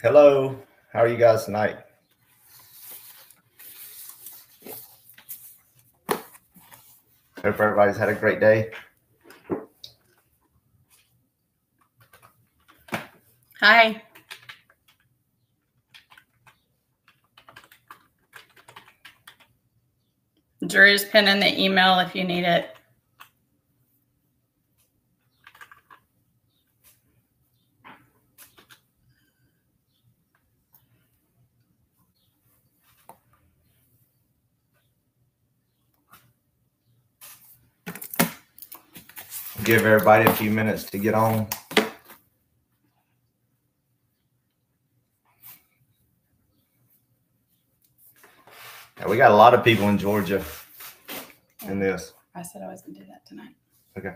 Hello, how are you guys tonight? Hope everybody's had a great day. Hi. Drew's pinning the email if you need it. Give everybody a few minutes to get on. Yeah, we got a lot of people in Georgia in this. I said I was going to do that tonight. Okay.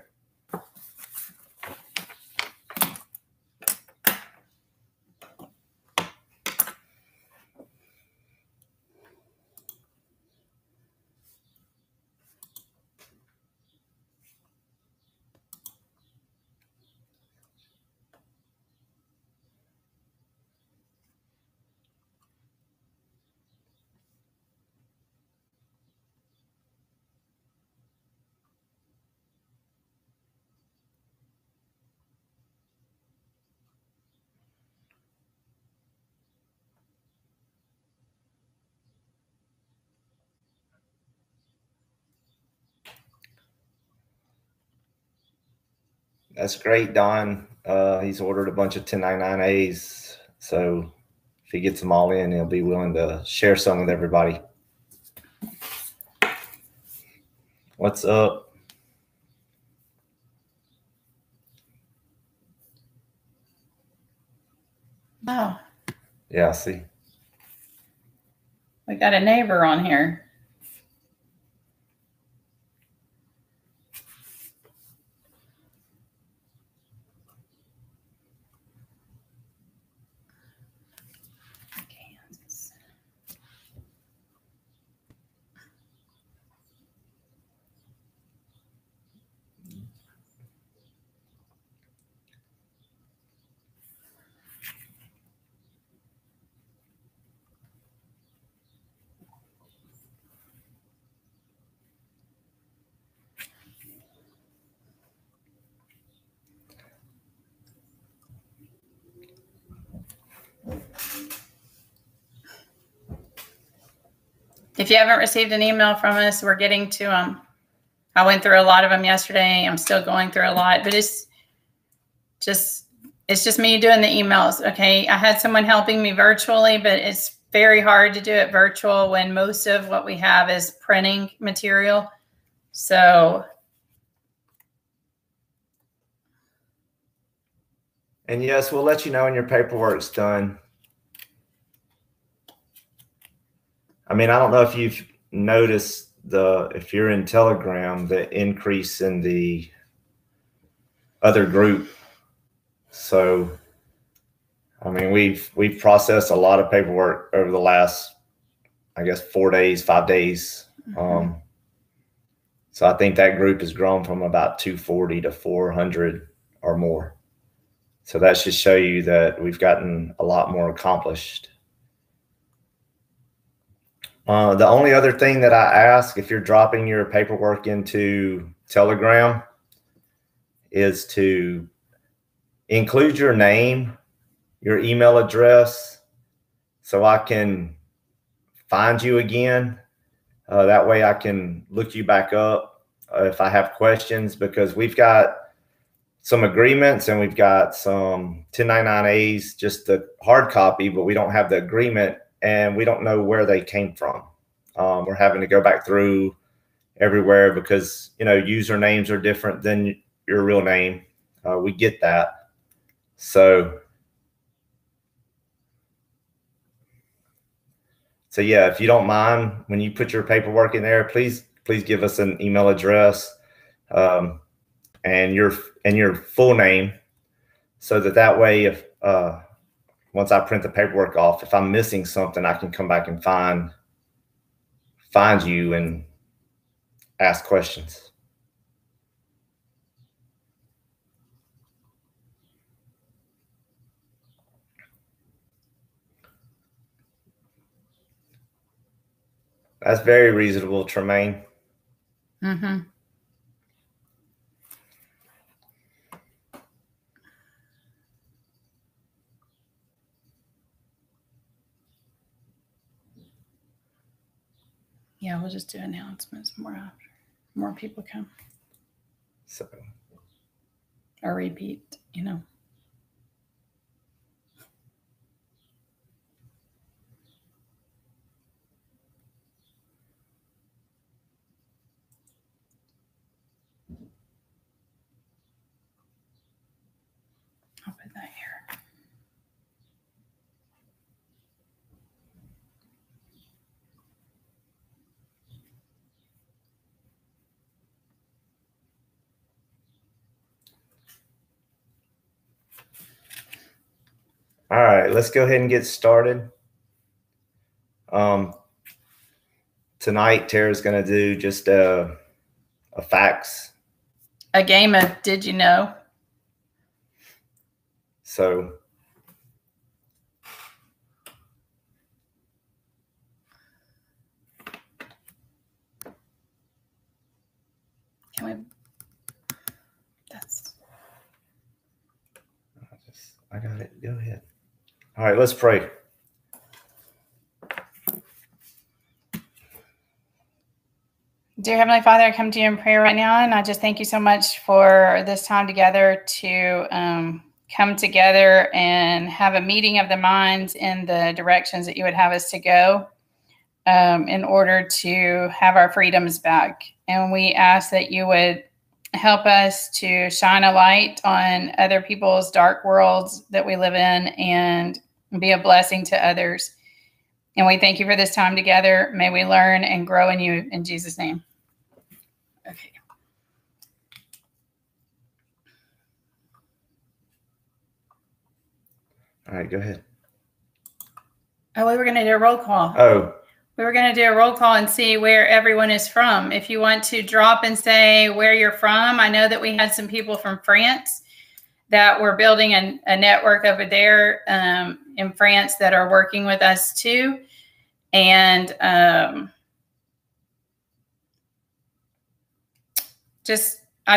That's great, Don. He's ordered a bunch of 1099As, so if he gets them all in, he'll be willing to share some with everybody. What's up? Oh. Yeah, I see. We got a neighbor on here. If you haven't received an email from us, we're getting to them. I went through a lot of them yesterday. I'm still going through a lot, but it's just me doing the emails. Okay. I had someone helping me virtually, but it's very hard to do it virtual when most of what we have is printing material. So. And yes, we'll let you know when your paperwork's done. I mean, I don't know if you've noticed if you're in Telegram, the increase in the other group. So, I mean, we've processed a lot of paperwork over the last, I guess, 4 days, 5 days. Mm-hmm. So I think that group has grown from about 240 to 400 or more. So that should show you that we've gotten a lot more accomplished. The only other thing that I ask if you're dropping your paperwork into Telegram is to include your name, your email address, so I can find you again. That way I can look you back up if I have questions, because we've got some agreements and we've got some 1099As, just the hard copy, but we don't have the agreement and we don't know where they came from. We're having to go back through everywhere because, you know, usernames are different than your real name. We get that. So yeah, if you don't mind, when you put your paperwork in there, please give us an email address and your full name, so that way, if once I print the paperwork off, if I'm missing something, I can come back and find you and ask questions. That's very reasonable, Tremaine. Mm-hmm. Yeah, we'll just do announcements more after more people come. So, or repeat, you know. I'll put that here. all right, let's go ahead and get started. Tonight, Tara's going to do just a facts. A game of Did You Know? So, Can we? That's. I got it. Go ahead. All right, let's pray. Dear Heavenly Father, I come to you in prayer right now, and I just thank you so much for this time together to come together and have a meeting of the minds in the directions that you would have us to go in order to have our freedoms back. And we ask that you would help us to shine a light on other people's dark worlds that we live in and be a blessing to others. And we thank you for this time together. May we learn and grow in you in Jesus' name. Okay. All right, go ahead. Oh, we were going to do a roll call. Oh. We were going to do a roll call and see where everyone is from. If you want to drop and say where you're from, I know that we had some people from France that were building a network over there in France that are working with us too. And I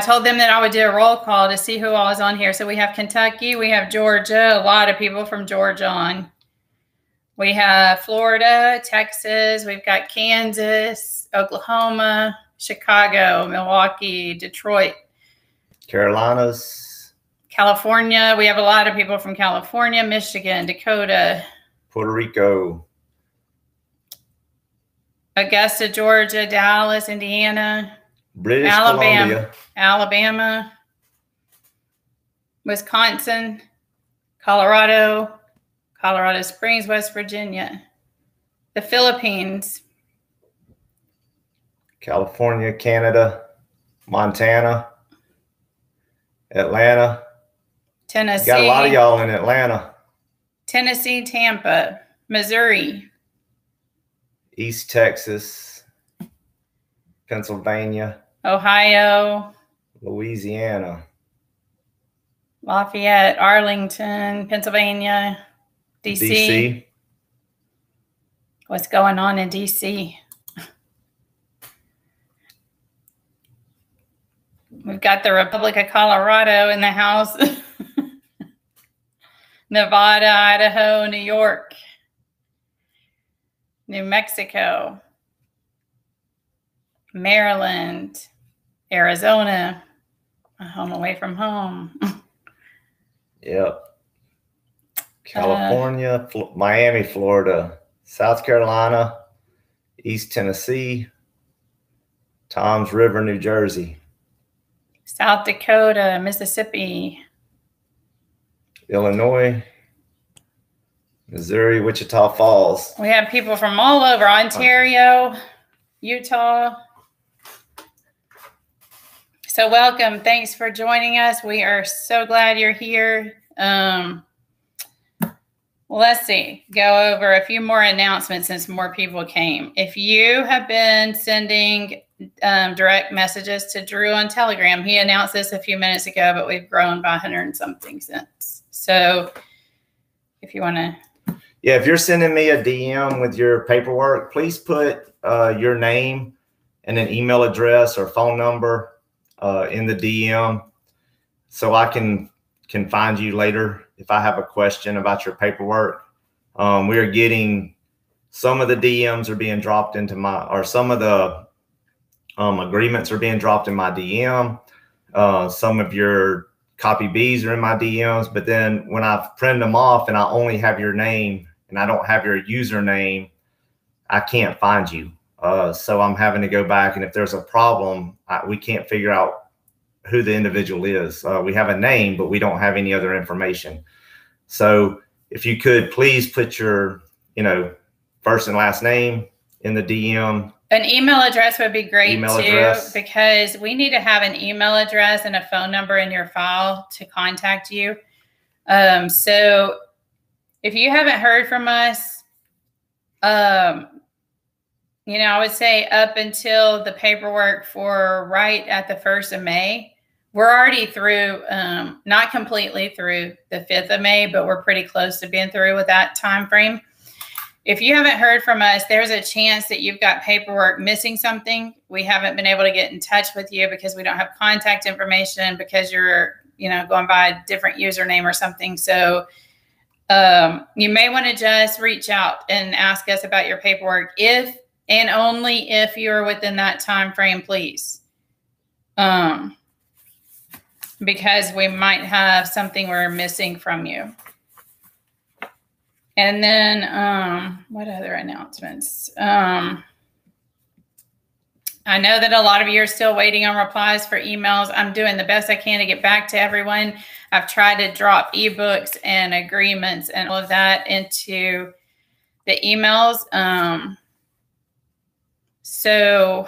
told them that I would do a roll call to see who all is on here. So we have Kentucky, we have Georgia, a lot of people from Georgia on. We have Florida, Texas, we've got Kansas, Oklahoma, Chicago, Milwaukee, Detroit. Carolinas. California, we have a lot of people from California, Michigan, Dakota. Puerto Rico. Augusta, Georgia, Dallas, Indiana. British Columbia. Alabama, Wisconsin, Colorado Springs, West Virginia, the Philippines, California, Canada, Montana, Atlanta. Tennessee. Got a lot of y'all in Atlanta. Tennessee, Tampa, Missouri, East Texas, Pennsylvania, Ohio, Louisiana, Lafayette, Arlington, Pennsylvania, DC. What's going on in DC? We've got the Republic of Colorado in the house. Nevada, Idaho, New York, New Mexico, Maryland, Arizona, a home away from home. Yep. California, Miami, Florida, South Carolina, East Tennessee, Toms River, New Jersey, South Dakota, Mississippi, Illinois, Missouri, Wichita Falls. We have people from all over, Ontario, Utah. So welcome. Thanks for joining us. We are so glad you're here. Let's see, go over a few more announcements since more people came. If you have been sending direct messages to Drew on Telegram, he announced this a few minutes ago, but we've grown by 100 and something since. So if you want to. Yeah, if you're sending me a DM with your paperwork, please put your name and an email address or phone number in the DM so I can find you later if I have a question about your paperwork. We are getting some of the DMs are being dropped into my, or some of the agreements are being dropped in my DM. Some of your copy Bs are in my DMs, but then when I print them off and I only have your name and I don't have your username, I can't find you. So I'm having to go back, and if there's a problem, we can't figure out who the individual is. We have a name, but we don't have any other information. So if you could please put your, first and last name in the DM. An email address would be great too, because we need to have an email address and a phone number in your file to contact you. So if you haven't heard from us, I would say up until the paperwork for right at the 1st of May, we're already through, not completely through the 5th of May, but we're pretty close to being through with that time frame. If you haven't heard from us, there's a chance that you've got paperwork missing something. We haven't been able to get in touch with you because we don't have contact information, because you're, going by a different username or something. So you may want to just reach out and ask us about your paperwork, if and only if you're within that time frame, please. Because we might have something we're missing from you. And then what other announcements? I know that a lot of you are still waiting on replies for emails. I'm doing the best I can to get back to everyone. I've tried to drop ebooks and agreements and all of that into the emails. So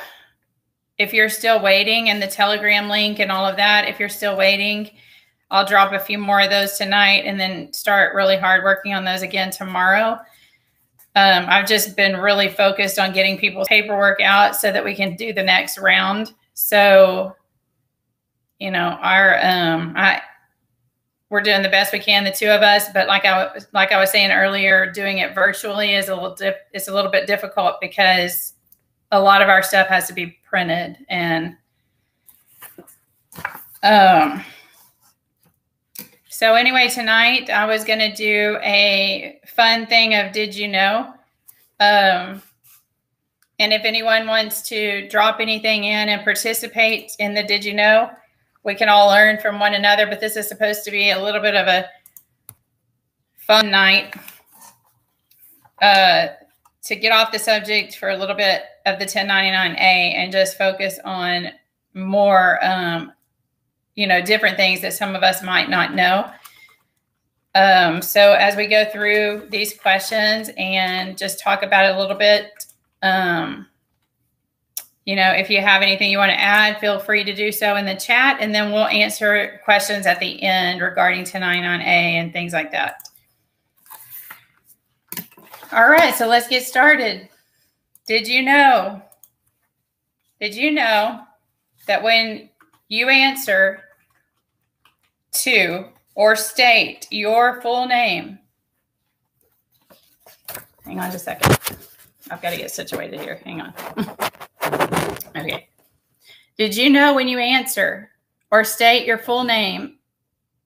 if you're still waiting, and the Telegram link and all of that, if you're still waiting, I'll drop a few more of those tonight and then start really hard working on those again tomorrow. I've just been really focused on getting people's paperwork out so that we can do the next round. So, we're doing the best we can, the two of us. But like I was saying earlier, doing it virtually is it's a little bit difficult, because a lot of our stuff has to be printed. And so anyway, tonight I was going to do a fun thing of Did You Know? And if anyone wants to drop anything in and participate in the Did You Know, we can all learn from one another. But this is supposed to be a little bit of a fun night to get off the subject for a little bit of the 1099A and just focus on more different things that some of us might not know. So as we go through these questions and just talk about it a little bit, if you have anything you want to add, feel free to do so in the chat, and then we'll answer questions at the end regarding 1099A and things like that. All right, so let's get started. Did you know that when you answer to or state your full name, hang on just a second. I've got to get situated here. Hang on. Okay. Did you know when you answer or state your full name,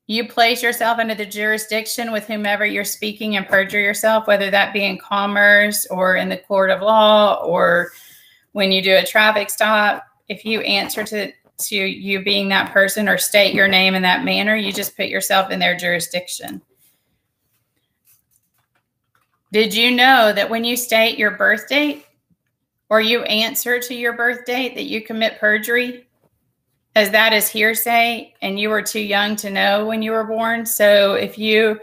you place yourself under the jurisdiction with whomever you're speaking and perjure yourself, whether that be in commerce or in the court of law or when you do a traffic stop? If you answer to you being that person or state your name in that manner, you just put yourself in their jurisdiction. Did you know that when you state your birth date or you answer to your birth date, that you commit perjury, as that is hearsay and you were too young to know when you were born? So if you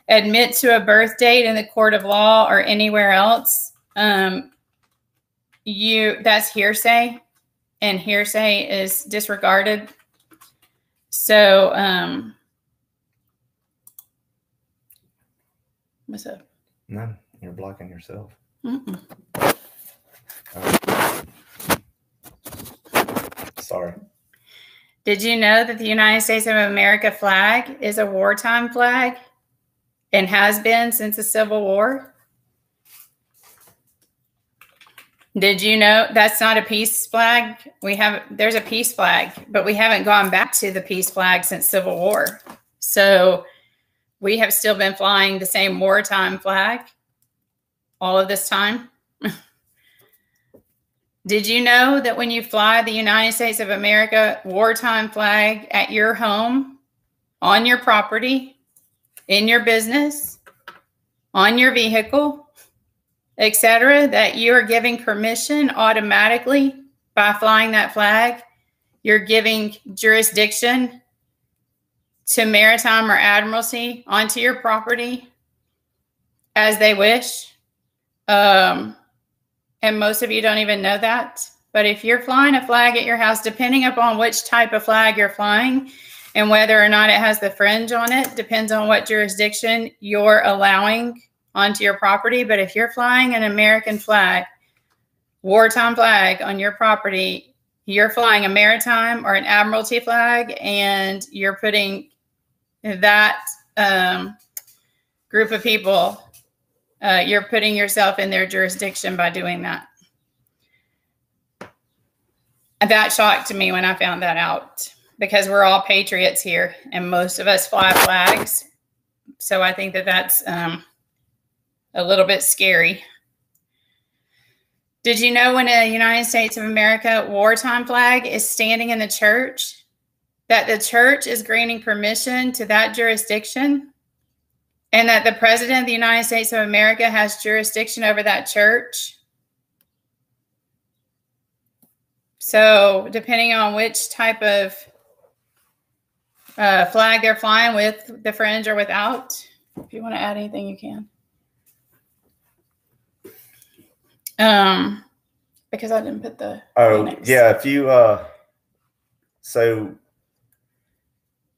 admit to a birth date in the court of law or anywhere else, that's hearsay, and hearsay is disregarded. So what's up? No, you're blocking yourself. Sorry. Did you know that the United States of America flag is a wartime flag? and has been since the Civil War. Did you know that's not a peace flag? There's a peace flag, but we haven't gone back to the peace flag since Civil War. So we have still been flying the same wartime flag all of this time. Did you know that when you fly the United States of America wartime flag at your home, on your property, in your business, on your vehicle, etc., that you are giving permission automatically by flying that flag? You're giving jurisdiction to maritime or admiralty onto your property as they wish. And most of you don't even know that. But if you're flying a flag at your house, depending upon which type of flag you're flying and whether or not it has the fringe on it, depends on what jurisdiction you're allowing onto your property. But if you're flying an American flag, wartime flag on your property, you're flying a maritime or an admiralty flag, and you're putting that group of people, you're putting yourself in their jurisdiction by doing that. That shocked me when I found that out, because we're all patriots here and most of us fly flags. So I think that that's a little bit scary. Did you know when a United States of America wartime flag is standing in the church, that the church is granting permission to that jurisdiction, and that the President of the United States of America has jurisdiction over that church? So depending on which type of flag they're flying, with the fringe or without, if you want to add anything, you can. Because I didn't put the Phoenix. Yeah, if you so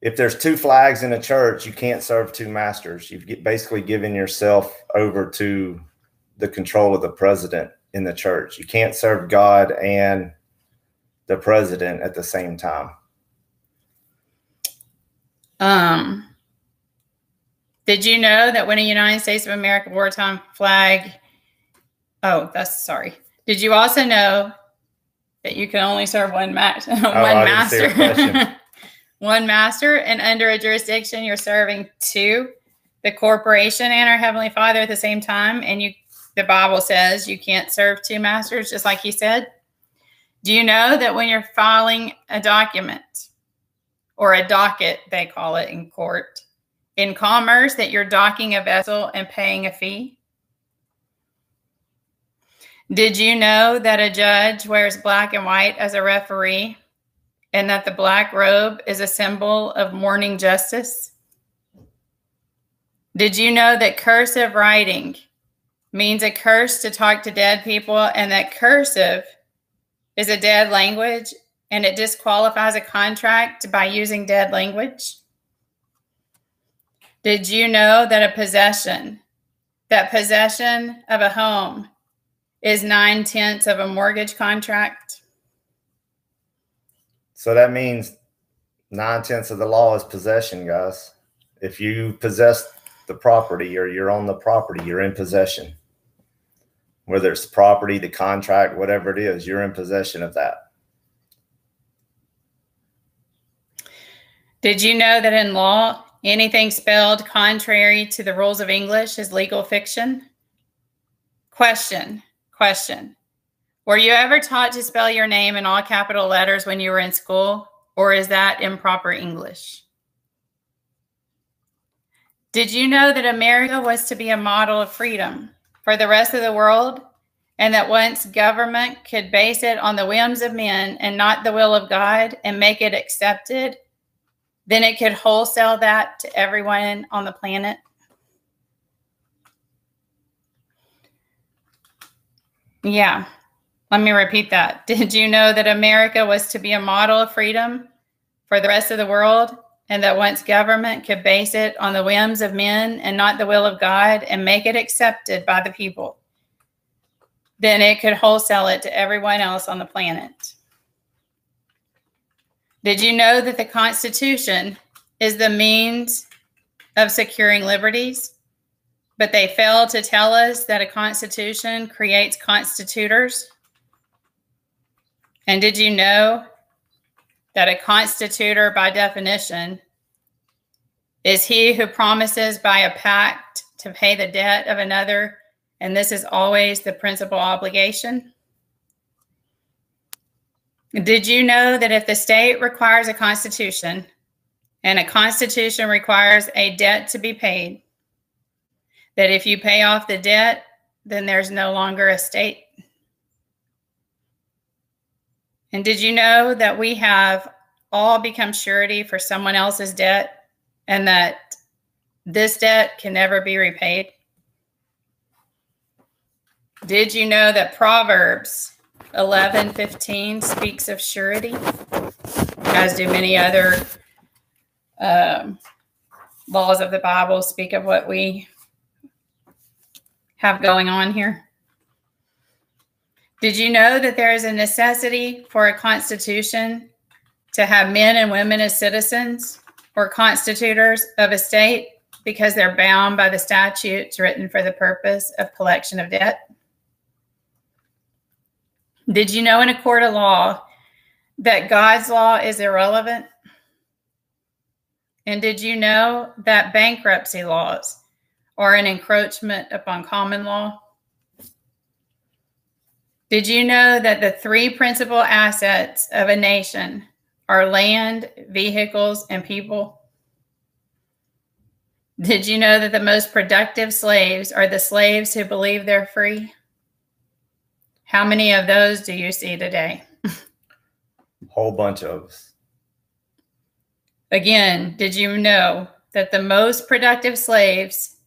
if there's two flags in a church, you can't serve two masters. You've basically given yourself over to the control of the president in the church. You can't serve God and the president at the same time. Did you know that when a United States of America wartime flag, did you also know that you can only serve one master? One master, and under a jurisdiction, you're serving two, the corporation and our Heavenly Father at the same time. And the Bible says you can't serve two masters, just like he said. Do you know that when you're filing a document, or a docket, they call it in court, in commerce, that you're docking a vessel and paying a fee? Did you know that a judge wears black and white as a referee, and that the black robe is a symbol of mourning justice? Did you know that cursive writing means a curse to talk to dead people, and that cursive is a dead language, and it disqualifies a contract by using dead language? Did you know that possession of a home is 9/10 of a mortgage contract? So that means 9/10 of the law is possession, guys. If you possess the property, or you're on the property, you're in possession. Whether it's property, the contract, whatever it is, you're in possession of that. Did you know that in law, anything spelled contrary to the rules of English is legal fiction? Question. Were you ever taught to spell your name in all capital letters when you were in school, or is that improper English? Did you know that America was to be a model of freedom for the rest of the world, and that once government could base it on the whims of men and not the will of God and make it accepted, then it could wholesale that to everyone on the planet? Yeah, let me repeat that. Did you know that America was to be a model of freedom for the rest of the world, and that once government could base it on the whims of men and not the will of God and make it accepted by the people, then it could wholesale it to everyone else on the planet? Did you know that the Constitution is the means of securing liberties? but they fail to tell us that a constitution creates constitutors. And did you know that a constitutor, by definition, is he who promises by a pact to pay the debt of another, and this is always the principal obligation? Did you know that if the state requires a constitution, and a constitution requires a debt to be paid, that if you pay off the debt, then there's no longer a state? And did you know that we have all become surety for someone else's debt, and that this debt can never be repaid? Did you know that Proverbs 11:15 speaks of surety, as do many other laws of the Bible speak of what we have going on here? Did you know that there is a necessity for a constitution to have men and women as citizens or constitutors of a state, because they're bound by the statutes written for the purpose of collection of debt? Did you know in a court of law that God's law is irrelevant? And did you know that bankruptcy laws are an encroachment upon common law? Did you know that the three principal assets of a nation are land, vehicles, and people? Did you know that the most productive slaves are the slaves who believe they're free? How many of those do you see today? Whole bunch of us. Again, did you know that the most productive slaves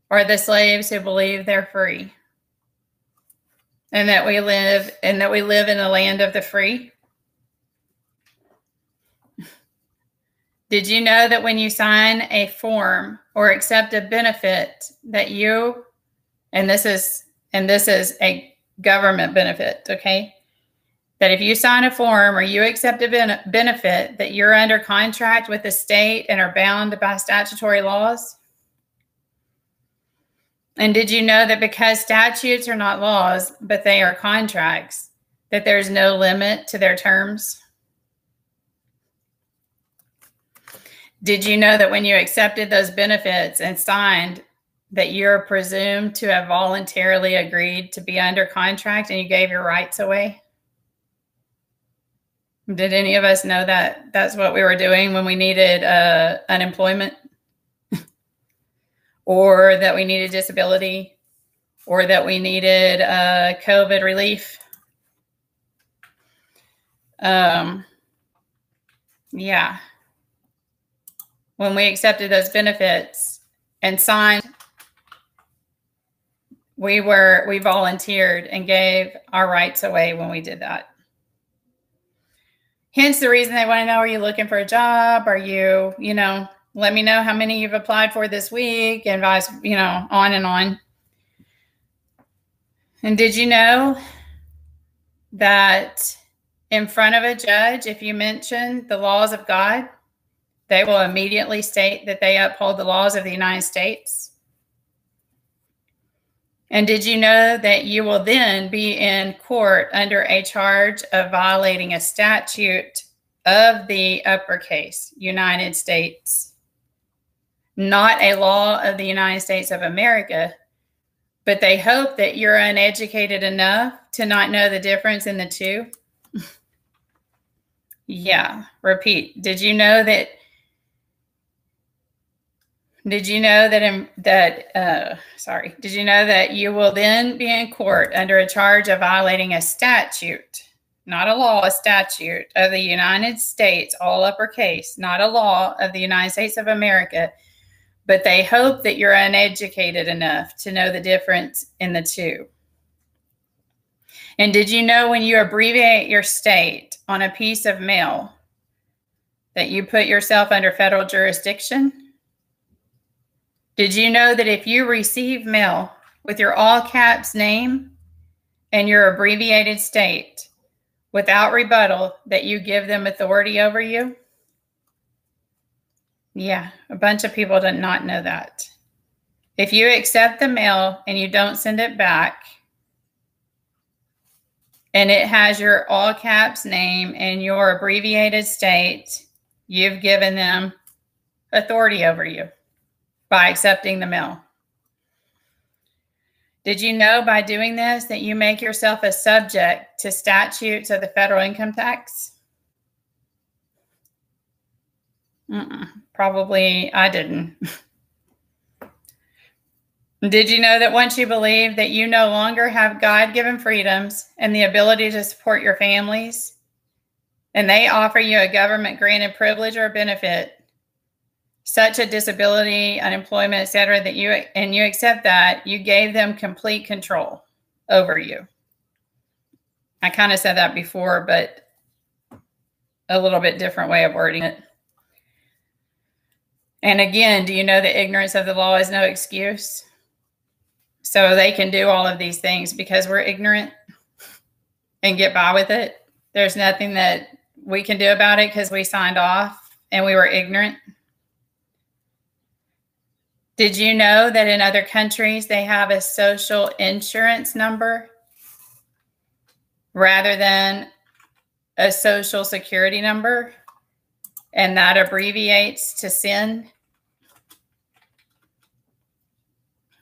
are the slaves who believe they're free? And that we live in a land of the free? Did you know that when you sign a form or accept a benefit that you, and this is a government benefit, okay? That if you sign a form or you accept a benefit, that you're under contract with the state and are bound by statutory laws? And did you know that because statutes are not laws, but they are contracts, that there's no limit to their terms? Did you know that when you accepted those benefits and signed, that you're presumed to have voluntarily agreed to be under contract and you gave your rights away? Did any of us know that that's what we were doing when we needed unemployment? Or that we needed disability? Or that we needed COVID relief? Yeah. When we accepted those benefits and signed, we volunteered and gave our rights away when we did that. Hence the reason they want to know, are you looking for a job? Are you, let me know how many you've applied for this week, and on and on. And did you know that in front of a judge, if you mention the laws of God, they will immediately state that they uphold the laws of the United States? And did you know that you will then be in court under a charge of violating a statute of the uppercase United States? Not a law of the United States of America, but they hope that you're uneducated enough to not know the difference in the two. Yeah, repeat. Did you know that you will then be in court under a charge of violating a statute, not a law, a statute of the United States, all uppercase, not a law of the United States of America, but they hope that you're uneducated enough to know the difference in the two. And did you know when you abbreviate your state on a piece of mail that you put yourself under federal jurisdiction? Did you know that if you receive mail with your all caps name and your abbreviated state without rebuttal, that you give them authority over you? Yeah, a bunch of people did not know that. If you accept the mail and you don't send it back, and it has your all caps name and your abbreviated state, you've given them authority over you by accepting the mail. Did you know by doing this that you make yourself a subject to statutes of the federal income tax? Probably I didn't. Did you know that once you believe that you no longer have God-given freedoms and the ability to support your families, and they offer you a government-granted privilege or benefit, such a disability, unemployment, etc., that you accept that, you gave them complete control over you? I kind of said that before, but a little bit different way of wording it. And again, do you know that ignorance of the law is no excuse? So they can do all of these things because we're ignorant and get by with it. There's nothing that we can do about it because we signed off and we were ignorant. Did you know that in other countries they have a social insurance number rather than a social security number? And that abbreviates to SIN.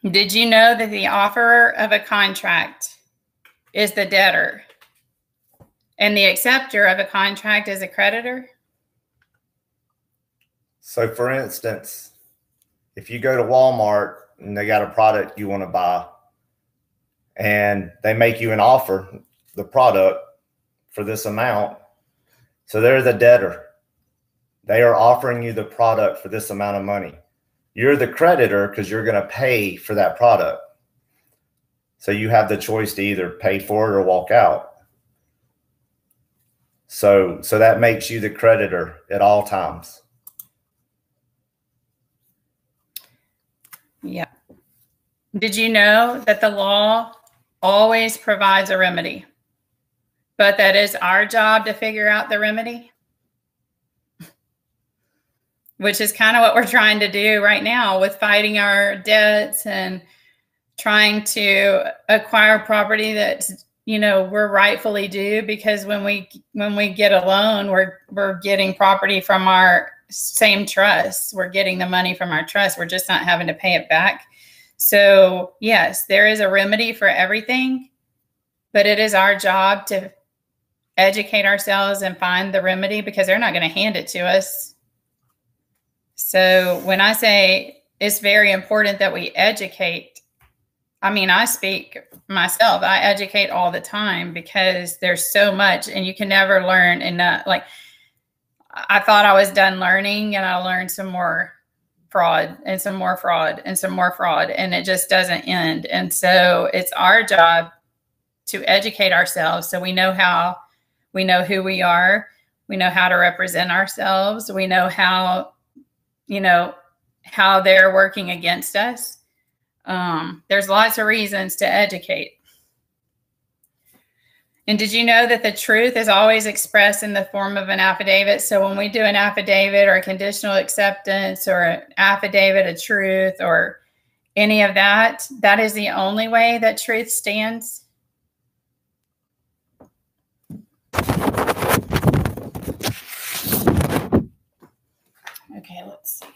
Did you know that the offerer of a contract is the debtor and the acceptor of a contract is a creditor? So for instance, if you go to Walmart and they got a product you want to buy and they make you an offer, the product for this amount, so they're the debtor. They are offering you the product for this amount of money. You're the creditor because you're going to pay for that product. So you have the choice to either pay for it or walk out. So that makes you the creditor at all times. Yeah. Did you know that the law always provides a remedy, but that is our job to figure out the remedy? Which is kind of what we're trying to do right now with fighting our debts and trying to acquire property that, you know, we're rightfully due, because when we get a loan, we're getting property from our same trust. We're getting the money from our trust. We're just not having to pay it back. So yes, there is a remedy for everything, but it is our job to educate ourselves and find the remedy, because they're not going to hand it to us. So when I say it's very important that we educate, I mean, I speak myself. I educate all the time because there's so much and you can never learn enough. Like, I thought I was done learning and I learned some more fraud and some more fraud and some more fraud, and it just doesn't end. And so it's our job to educate ourselves so we know who we are. We know how to represent ourselves. We know how they're working against us. There's lots of reasons to educate. And did you know that the truth is always expressed in the form of an affidavit? So when we do an affidavit or a conditional acceptance or an affidavit of truth or any of that, that is the only way that truth stands. Okay, let's see.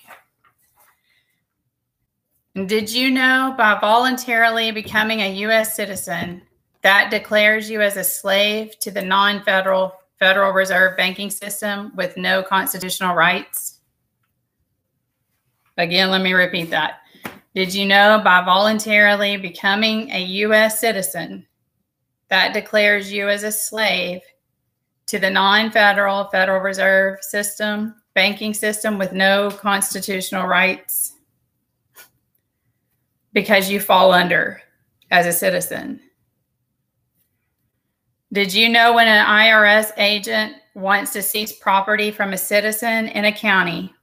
Did you know by voluntarily becoming a U.S. citizen, that declares you as a slave to the non-federal Federal Reserve banking system with no constitutional rights? Again, let me repeat that. Did you know by voluntarily becoming a U.S. citizen, that declares you as a slave to the non-federal Federal Reserve system, banking system with no constitutional rights? Because you fall under as a citizen. Did you know when an IRS agent wants to seize property from a citizen in a county?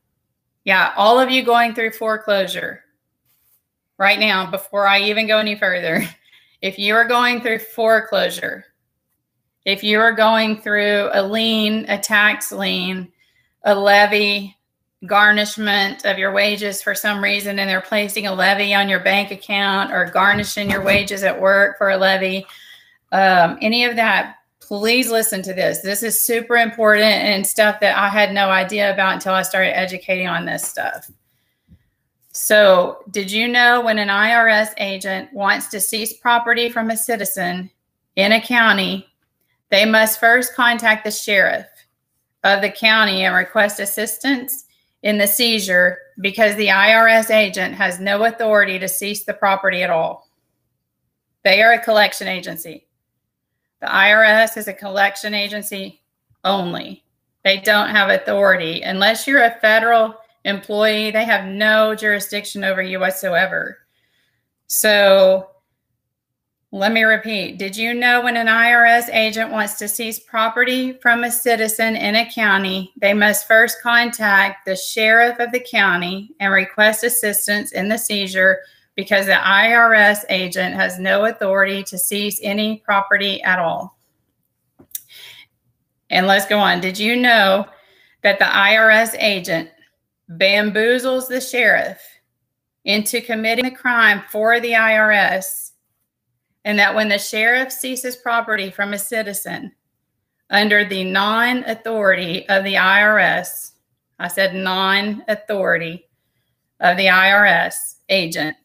Yeah, all of you going through foreclosure right now, before I even go any further, if you are going through foreclosure, if you are going through a lien, a tax lien, a levy, garnishment of your wages for some reason and they're placing a levy on your bank account or garnishing your wages at work for a levy, any of that, please listen to this. This is super important and stuff that I had no idea about until I started educating on this stuff. So did you know when an IRS agent wants to seize property from a citizen in a county, they must first contact the sheriff of the county and request assistance in the seizure because the IRS agent has no authority to seize the property at all. They are a collection agency. The IRS is a collection agency only. They don't have authority. Unless you're a federal employee, they have no jurisdiction over you whatsoever. So let me repeat. Did you know when an IRS agent wants to seize property from a citizen in a county, they must first contact the sheriff of the county and request assistance in the seizure because the IRS agent has no authority to seize any property at all. And let's go on. Did you know that the IRS agent bamboozles the sheriff into committing the crime for the IRS, and that when the sheriff seizes property from a citizen under the non-authority of the IRS, I said non-authority of the IRS agent,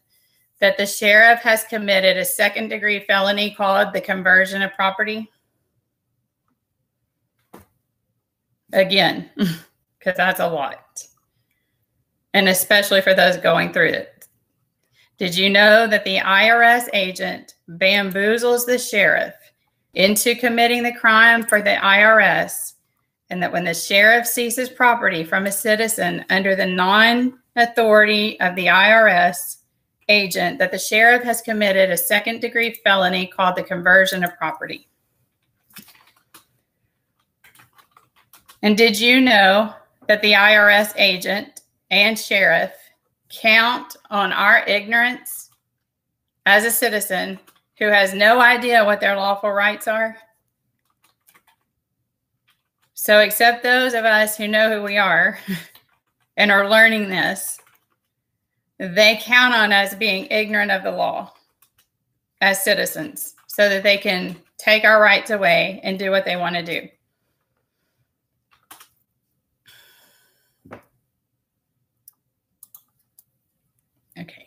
that the sheriff has committed a second-degree felony called the conversion of property? Again, because that's a lot. And especially for those going through it. Did you know that the IRS agent bamboozles the sheriff into committing the crime for the IRS, and that when the sheriff seizes property from a citizen under the non-authority of the IRS agent, that the sheriff has committed a second-degree felony called the conversion of property? And did you know that the IRS agent and sheriff count on our ignorance as a citizen who has no idea what their lawful rights are? So except those of us who know who we are and are learning this, they count on us being ignorant of the law as citizens so that they can take our rights away and do what they want to do. Okay.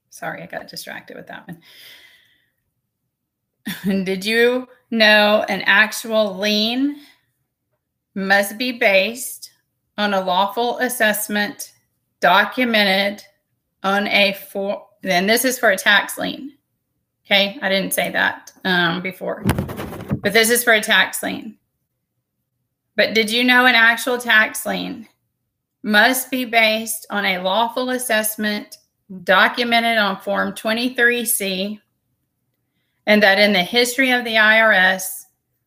Sorry, I got distracted with that one. Did you know an actual lien must be based on a lawful assessment documented on a form? Then this is for a tax lien. Okay, I didn't say that before, but this is for a tax lien. But did you know an actual tax lien must be based on a lawful assessment documented on Form 23C, and that in the history of the IRS,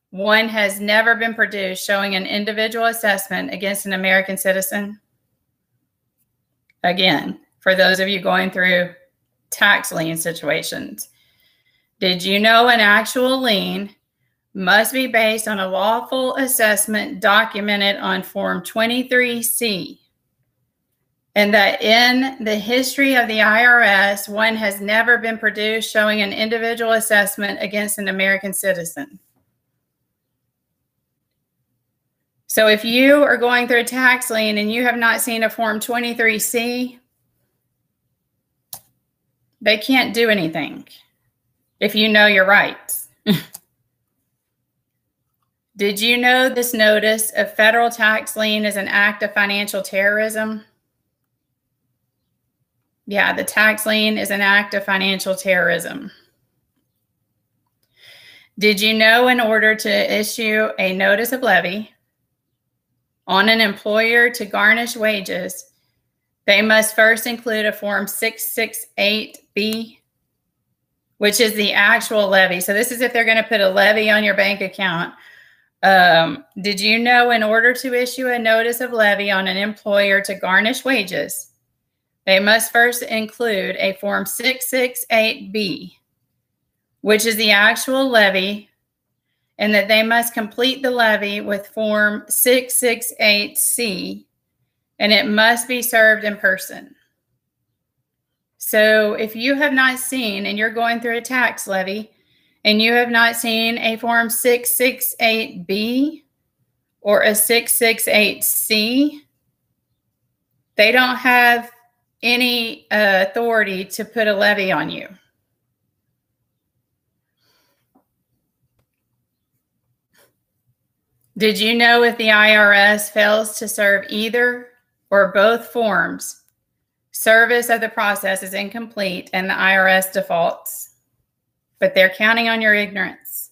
one has never been produced showing an individual assessment against an American citizen? Again, for those of you going through tax lien situations, did you know an actual lien must be based on a lawful assessment documented on Form 23C, and that in the history of the IRS, one has never been produced showing an individual assessment against an American citizen? So if you are going through a tax lien and you have not seen a Form 23C, they can't do anything if you know your rights. Did you know this notice of federal tax lien is an act of financial terrorism? Yeah, the tax lien is an act of financial terrorism. Did you know in order to issue a notice of levy on an employer to garnish wages, they must first include a Form 668B, which is the actual levy? So this is if they're going to put a levy on your bank account. Did you know in order to issue a notice of levy on an employer to garnish wages, they must first include a Form 668B, which is the actual levy, and that they must complete the levy with Form 668C, and it must be served in person. So if you have not seen, and you're going through a tax levy, and you have not seen a Form 668B or a 668C, they don't have any authority to put a levy on you. Did you know if the IRS fails to serve either or both forms, service of the process is incomplete and the IRS defaults? But they're counting on your ignorance.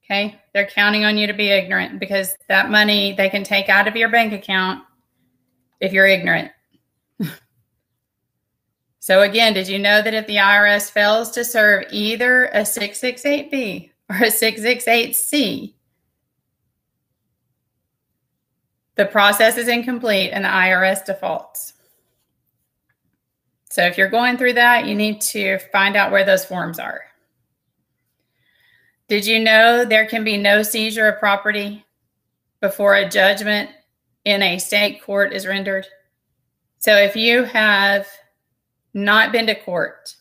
Okay? They're counting on you to be ignorant, because that money they can take out of your bank account if you're ignorant. So again, did you know that if the IRS fails to serve either a 668B or a 668C, the process is incomplete and the IRS defaults? So if you're going through that, you need to find out where those forms are. Did you know there can be no seizure of property before a judgment in a state court is rendered? So if you have not been to court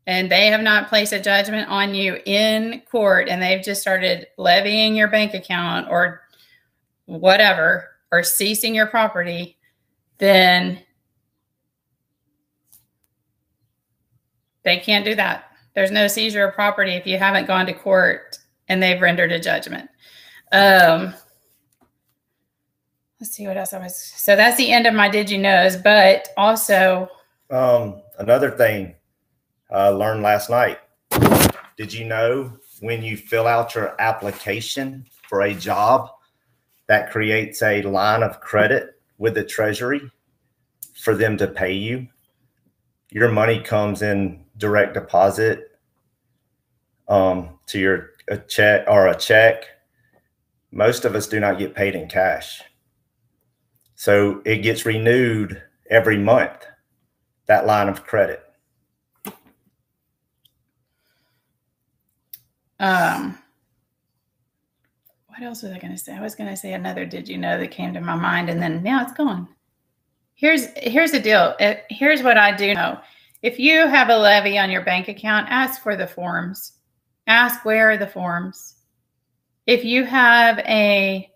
and they have not placed a judgment on you in court, and they've just started levying your bank account or whatever, or ceasing your property, then they can't do that. There's no seizure of property if you haven't gone to court and they've rendered a judgment. Let's see what else so that's the end of my did you knows, but also another thing I learned last night. Did you know when you fill out your application for a job, that creates a line of credit with the Treasury for them to pay you? Your money comes in direct deposit to your a check. Most of us do not get paid in cash. So it gets renewed every month, that line of credit. What else was I going to say? I was going to say another did you know that came to my mind, and then now it's gone. Here's the deal. Here's what I do know. If you have a levy on your bank account, ask for the forms. Ask where are the forms. If you have a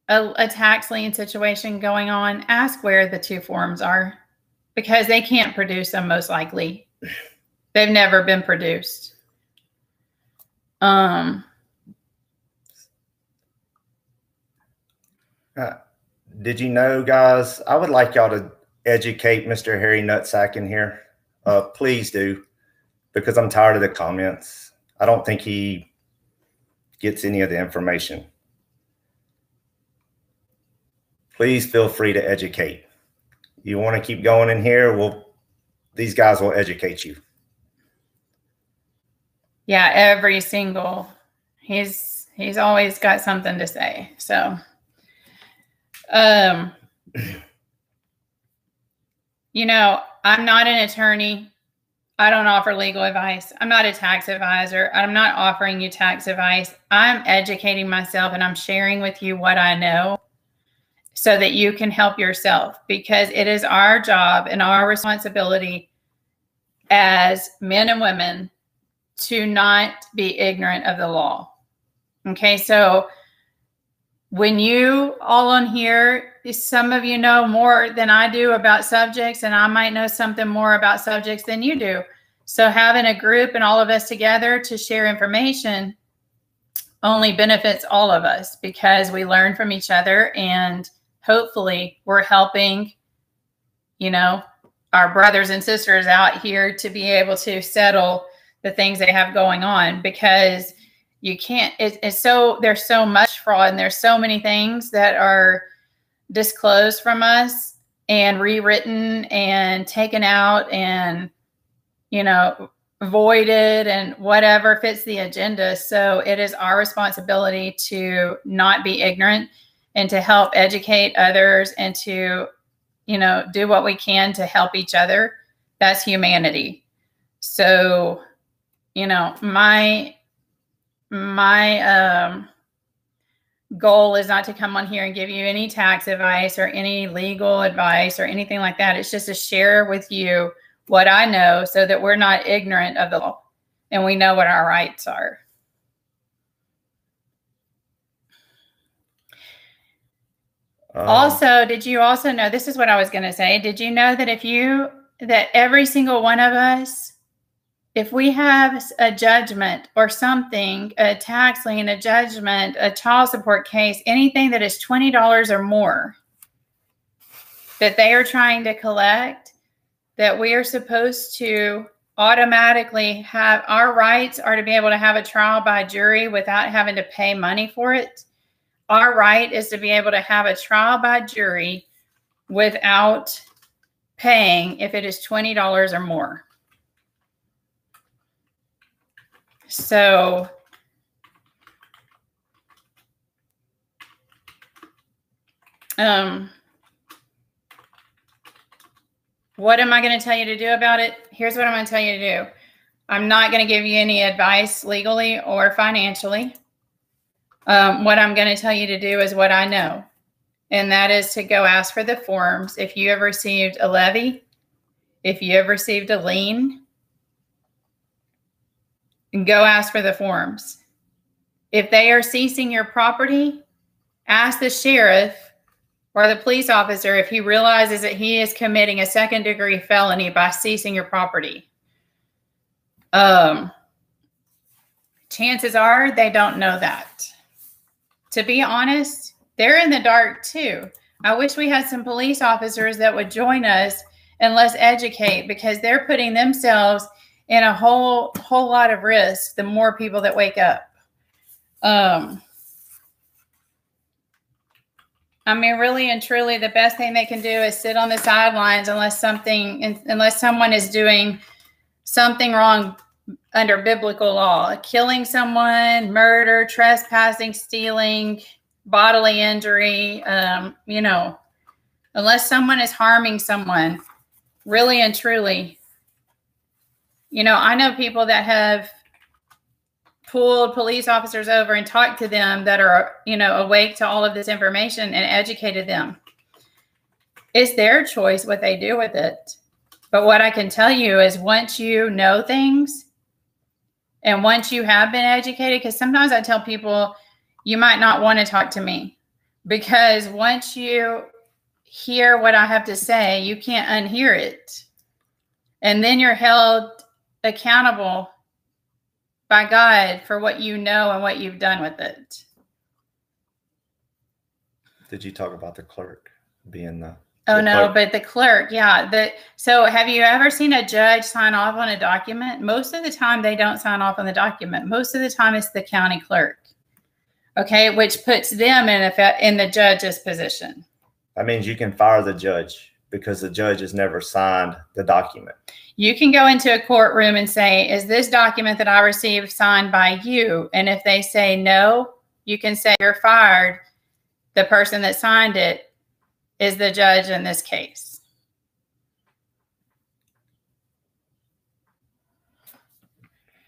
tax lien situation going on, ask where the two forms are, because they can't produce them most likely. They've never been produced. Did you know, guys, I would like y'all to educate Mr. Harry Nutsack in here. Please do, because I'm tired of the comments. I don't think he gets any of the information. Please feel free to educate. You want to keep going in here? These guys will educate you. Yeah, every single, he's always got something to say. So, you know, I'm not an attorney. I don't offer legal advice. I'm not a tax advisor. I'm not offering you tax advice. I'm educating myself, and I'm sharing with you what I know so that you can help yourself, because it is our job and our responsibility as men and women to not be ignorant of the law. Okay, so when you all on here, some of you know more than I do about subjects, and I might know something more about subjects than you do. So having a group and all of us together to share information only benefits all of us, because we learn from each other, and hopefully we're helping, you know, our brothers and sisters out here to be able to settle the things they have going on, because you can't, there's so much fraud, and there's so many things that are disclosed from us and rewritten and taken out and, you know, voided and whatever fits the agenda. So it is our responsibility to not be ignorant and to help educate others and to, you know, do what we can to help each other. That's humanity. So, you know, my goal is not to come on here and give you any tax advice or any legal advice or anything like that. It's just to share with you what I know so that we're not ignorant of the law and we know what our rights are. Also, did you also know, this is what I was going to say. Did you know that that every single one of us, if we have a judgment or something, a tax lien, a judgment, a child support case, anything that is $20 or more that they are trying to collect, that we are supposed to automatically have, our rights are to be able to have a trial by jury without having to pay money for it. Our right is to be able to have a trial by jury without paying if it is $20 or more. So what am I going to tell you to do about it? Here's what I'm going to tell you to do. I'm not going to give you any advice legally or financially. What I'm going to tell you to do is what I know, and that is to go ask for the forms. If you have received a levy, if you have received a lien, go ask for the forms. If they are seizing your property, ask the sheriff or the police officer if he realizes that he is committing a second-degree felony by seizing your property. Chances are they don't know that. To be honest, they're in the dark too. I wish we had some police officers that would join us and let's educate, because they're putting themselves in a whole lot of risk the more people that wake up. I mean, really and truly, the best thing they can do is sit on the sidelines unless someone is doing something wrong under biblical law, killing someone, murder, trespassing, stealing, bodily injury, unless someone is harming someone, really and truly. I know people that have pulled police officers over and talked to them that are, awake to all of this information and educated them. It's their choice what they do with it. But what I can tell you is once you know things and once you have been educated, because sometimes I tell people you might not want to talk to me, because once you hear what I have to say, you can't unhear it. And then you're held accountable by God for what you know and what you've done with it. Did you talk about the clerk being the... Oh, no, but the clerk, yeah. So have you ever seen a judge sign off on a document? Most of the time, they don't sign off on the document. Most of the time, it's the county clerk, okay, which puts them in the judge's position. That means you can fire the judge because the judge has never signed the document. You can go into a courtroom and say, is this document that I received signed by you? And if they say no, you can say you're fired. The person that signed it is the judge in this case.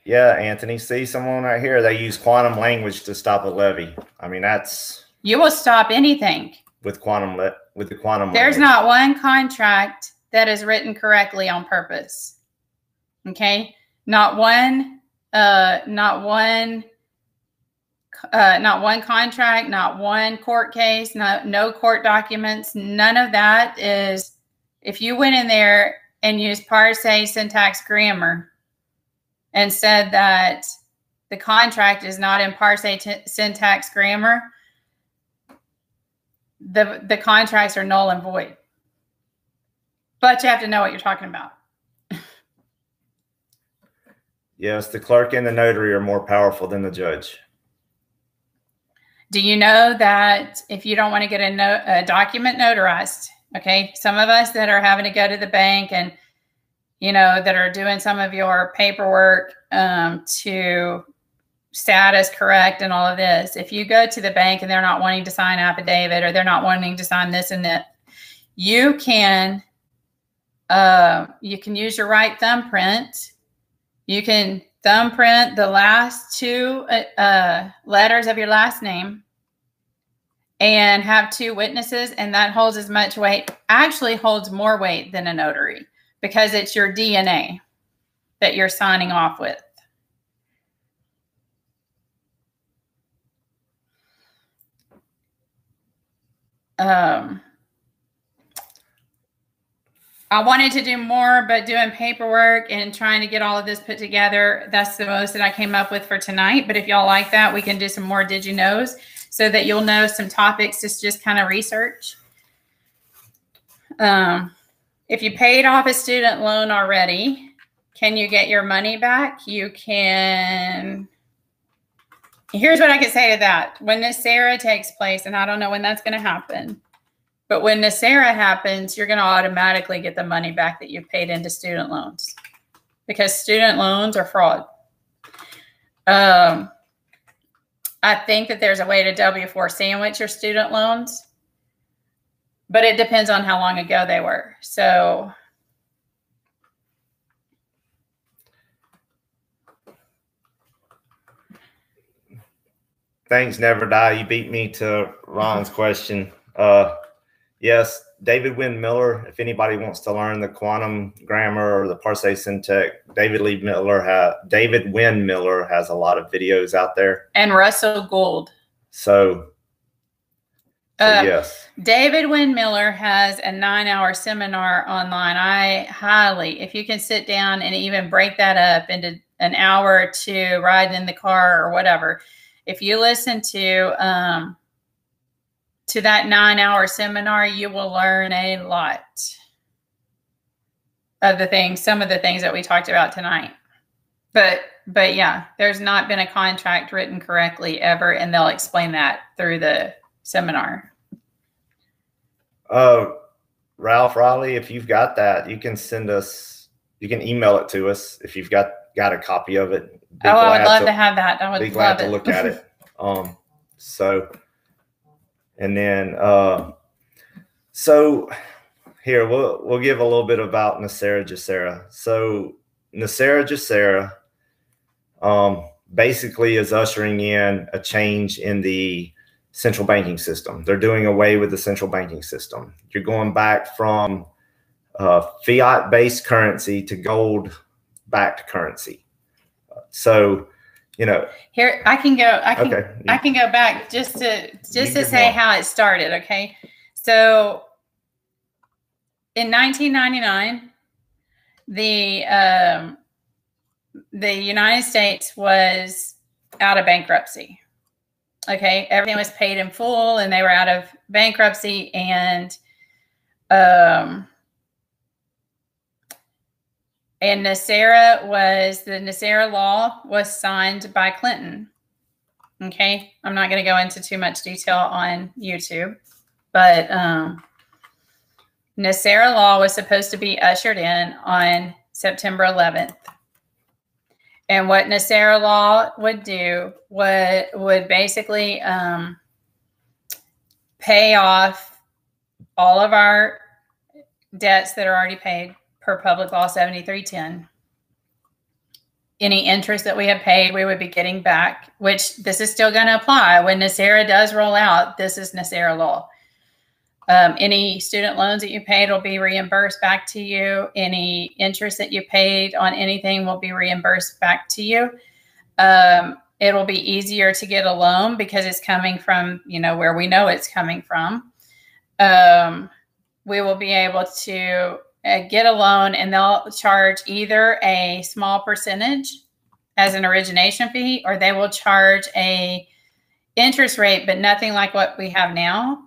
Yeah, Anthony, see someone right here, they use quantum language to stop a levy. I mean, that's... You will stop anything. With the quantum There's language. not one contract that is written correctly on purpose. Okay? Not one contract, not one court case, no court documents. None of that is, if you went in there and used parsec syntax grammar and said that the contract is not in parsec syntax grammar, the contracts are null and void. But you have to know what you're talking about. Yes, the clerk and the notary are more powerful than the judge. Do you know that if you don't want to get a document notarized, okay, some of us that are having to go to the bank and, that are doing some of your paperwork to status correct and all of this, if you go to the bank and they're not wanting to sign affidavit or they're not wanting to sign this and that, you can use your right thumbprint. You can thumbprint the last two letters of your last name, and have 2 witnesses, and that holds as much weight, actually holds more weight than a notary, because it's your DNA that you're signing off with. I wanted to do more, but doing paperwork and trying to get all of this put together, that's the most that I came up with for tonight. But if y'all like that, we can do some more Did You Knows so that you'll know some topics to just kind of research. If you paid off a student loan already, can you get your money back? You can. Here's what I can say to that. When NASERA takes place, and I don't know when that's going to happen, but when NASERA happens, you're going to automatically get the money back that you paid into student loans, because student loans are fraud. I think that there's a way to W-4 sandwich your student loans, but it depends on how long ago they were. So Things never die. You beat me to Ron's question. Yes, David Wynn Miller, if anybody wants to learn the quantum grammar or the parse syntech, David Wynn Miller has a lot of videos out there. And Russell Gould. So yes. David Wynn Miller has a 9-hour seminar online. I highly, if you can sit down and even break that up into an hour or 2 riding in the car or whatever, if you listen to that 9-hour seminar, you will learn a lot of the things, some of the things that we talked about tonight. But yeah, there's not been a contract written correctly ever, and they'll explain that through the seminar. Ralph Riley, if you've got that, you can email it to us if you've got a copy of it. I would love to have that. I would be glad to look at it. And then, so here we'll give a little bit about NASERA GESERA. So NASERA GESERA basically is ushering in a change in the central banking system. They're doing away with the central banking system. You're going back from fiat-based currency to gold-backed currency. So, here I can go back just to say how it started. Okay. So in 1999, the United States was out of bankruptcy. Okay. Everything was paid in full and they were out of bankruptcy, and the NASERA law was signed by Clinton. Okay. I'm not going to go into too much detail on YouTube, but NASERA law was supposed to be ushered in on September 11th. And what NASERA law would do would basically pay off all of our debts that are already paid per Public Law 7310. Any interest that we have paid, we would be getting back, which this is still going to apply. When NASERA does roll out, this is NASERA law. Any student loans that you paid will be reimbursed back to you. Any interest that you paid on anything will be reimbursed back to you. It'll be easier to get a loan because it's coming from, where we know it's coming from. We will be able to get a loan, and they'll charge either a small percentage as an origination fee, or they will charge a interest rate, but nothing like what we have now.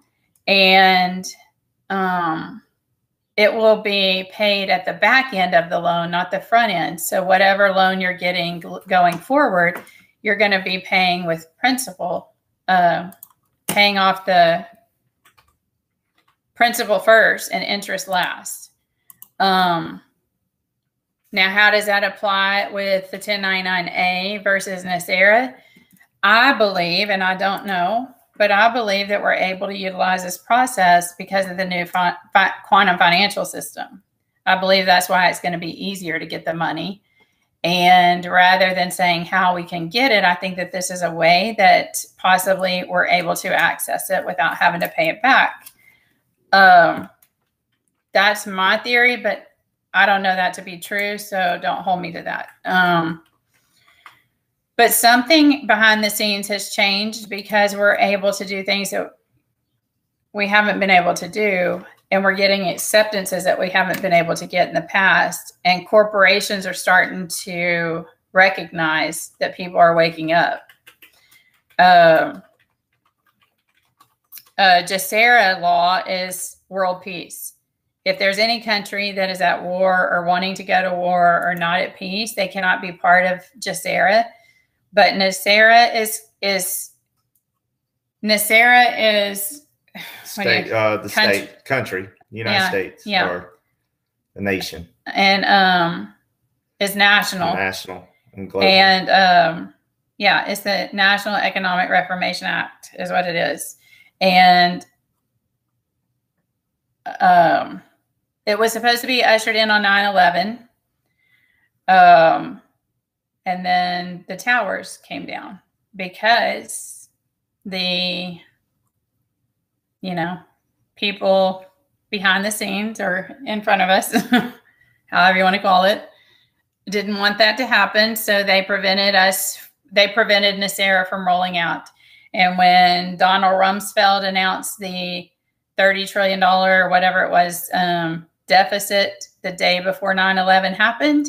And it will be paid at the back end of the loan, not the front end. So whatever loan you're getting going forward, you're going to be paying with principal, paying off the principal first and interest last. Now, how does that apply with the 1099-A versus NASERA? I believe, and I don't know, but I believe that we're able to utilize this process because of the new quantum financial system. I believe that's why it's going to be easier to get the money. And rather than saying how we can get it, I think that this is a way that possibly we're able to access it without having to pay it back. That's my theory, but I don't know that to be true, so don't hold me to that. But something behind the scenes has changed because we're able to do things that we haven't been able to do, and we're getting acceptances that we haven't been able to get in the past. And corporations are starting to recognize that people are waking up. GESARA law is world peace. If there's any country that is at war or wanting to go to war or not at peace, they cannot be part of GESARA. But NESARA is state, the state, country, United States, or the nation, and is national, and global, and it's the National Economic Reformation Act is what it is, and it was supposed to be ushered in on 9/11, and then the towers came down because the people behind the scenes or in front of us, however you want to call it, didn't want that to happen. So they prevented NESARA from rolling out. And when Donald Rumsfeld announced the $30 trillion or whatever it was deficit the day before 9/11 happened,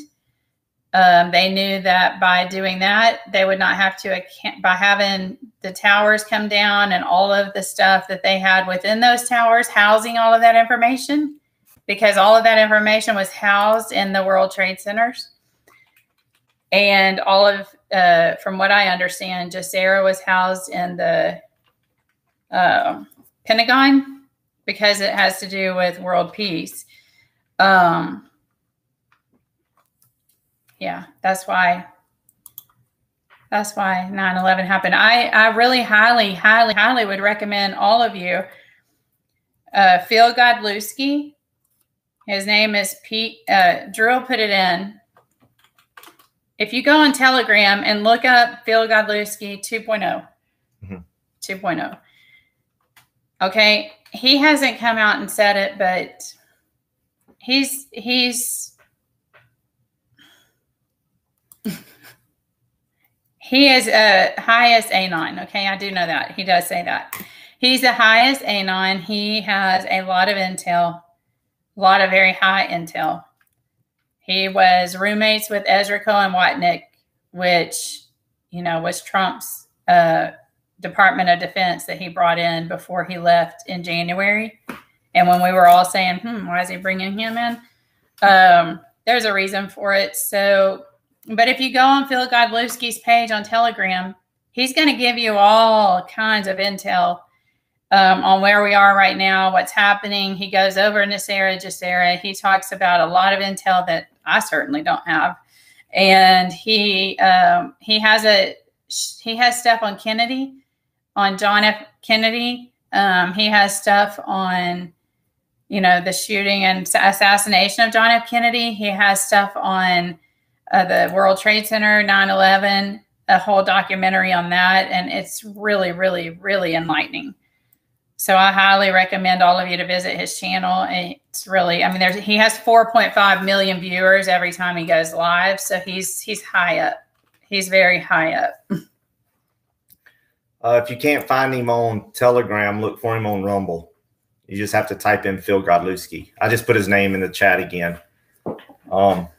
they knew that by doing that, they would not have to, by having the towers come down and all of the stuff that they had within those towers, housing all of that information, because all of that information was housed in the World Trade Centers. And all of, from what I understand, GESARA was housed in the Pentagon because it has to do with world peace. Yeah, that's why 9/11 happened. I really highly would recommend all of you. Phil Godlewski, his name is Pete. Drew put it in. If you go on Telegram and look up Phil Godlewski 2.0, 2.0. Okay, he hasn't come out and said it, but he's he is highest A9. Okay, I do know that. He does say that. He's the highest A9. He has a lot of intel, a lot of very high intel. He was roommates with Ezra Cohen Watnick, which, was Trump's Department of Defense that he brought in before he left in January. And when we were all saying, why is he bringing him in? There's a reason for it. So, but if you go on Phil Godlewski's page on Telegram, he's going to give you all kinds of intel on where we are right now, what's happening. He goes over NESARA, GESARA. He talks about a lot of intel that I certainly don't have. And he has stuff on Kennedy, on John F. Kennedy. He has stuff on, the shooting and assassination of John F. Kennedy. He has stuff on the World Trade Center, 9/11, a whole documentary on that. And it's really, really, really enlightening. So I highly recommend all of you to visit his channel. It's really, he has 4.5 million viewers every time he goes live. So he's high up. He's very high up. If you can't find him on Telegram, look for him on Rumble. You just have to type in Phil Godlewski. I just put his name in the chat again. But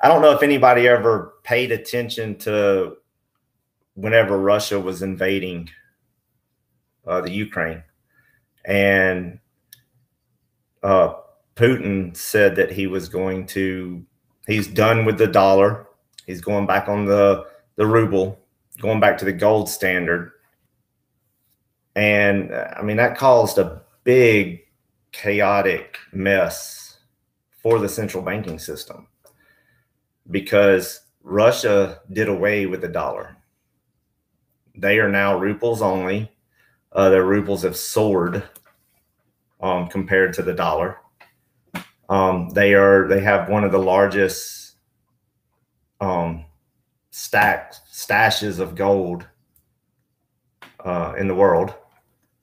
I don't know if anybody ever paid attention to whenever Russia was invading the Ukraine, and Putin said that he's done with the dollar. He's going back on the ruble, going back to the gold standard. And that caused a big chaotic mess for the central banking system because Russia did away with the dollar. They are now rubles only. Their rubles have soared compared to the dollar. They have one of the largest stashes of gold in the world.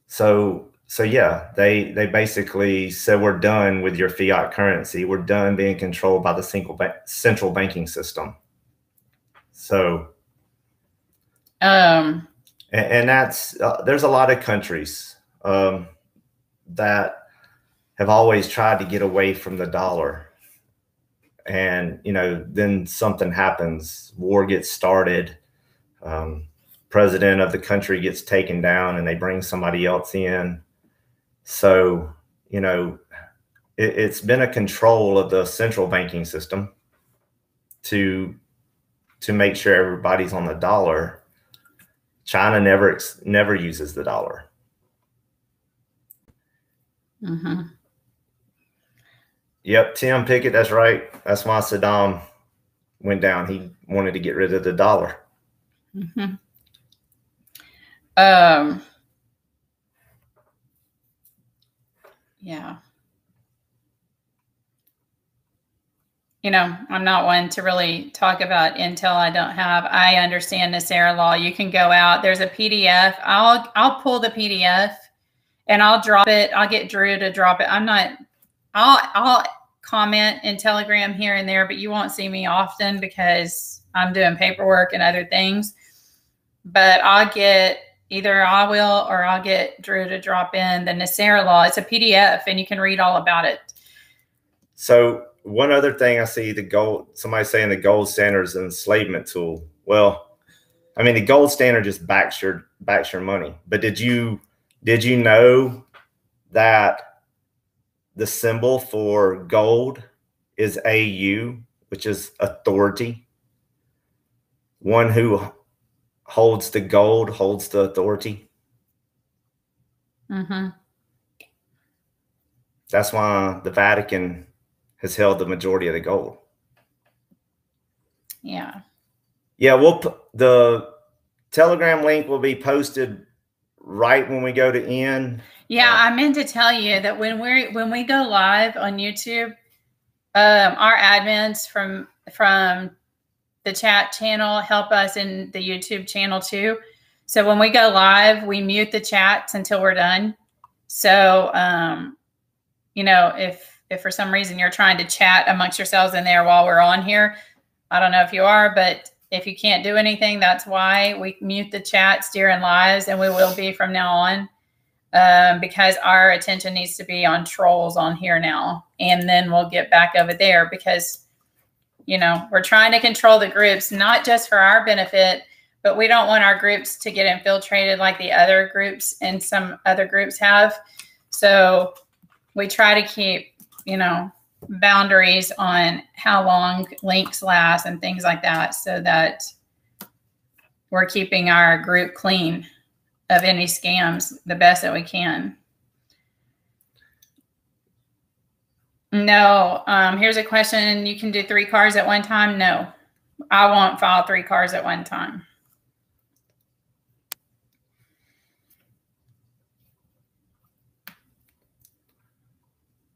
So yeah, they basically said, we're done with your fiat currency. We're done being controlled by the central banking system. So, and that's there's a lot of countries that have always tried to get away from the dollar. And, then something happens, war gets started, president of the country gets taken down and they bring somebody else in. So, it's been a control of the central banking system to make sure everybody's on the dollar. China never uses the dollar. Mm-hmm. Yep, Tim Pickett, that's right. That's why Saddam went down. He wanted to get rid of the dollar. Mm-hmm. Yeah. I'm not one to really talk about intel I don't have. I understand NASARA law. You can go out. There's a PDF. I'll pull the PDF and I'll drop it. I'll get Drew to drop it. I'll comment in Telegram here and there, but you won't see me often because I'm doing paperwork and other things. But I'll get Drew to drop in the NASARA law. It's a PDF and you can read all about it. So one other thing I see, somebody saying the gold standard is an enslavement tool. Well, I mean, the gold standard just backs your money. But did you know that the symbol for gold is AU, which is authority? One who holds the gold holds the authority. Mm-hmm. That's why the Vatican has held the majority of the gold. Yeah. Yeah, the Telegram link will be posted right when we go to end. Yeah, I meant to tell you that when we go live on YouTube, our admins from the chat channel help us in the YouTube channel too. So when we go live, we mute the chats until we're done. So if for some reason you're trying to chat amongst yourselves in there while we're on here, I don't know if you are, but if you can't do anything, that's why we mute the chats during lives, and we will be from now on. Because our attention needs to be on trolls on here now. And then we'll get back over there because, we're trying to control the groups, not just for our benefit, but we don't want our groups to get infiltrated like the other groups and some other groups have. So we try to keep, boundaries on how long links last and things like that so that we're keeping our group clean of any scams the best that we can. No. Here's a question. You can do 3 cars at one time? No. I won't file 3 cars at one time.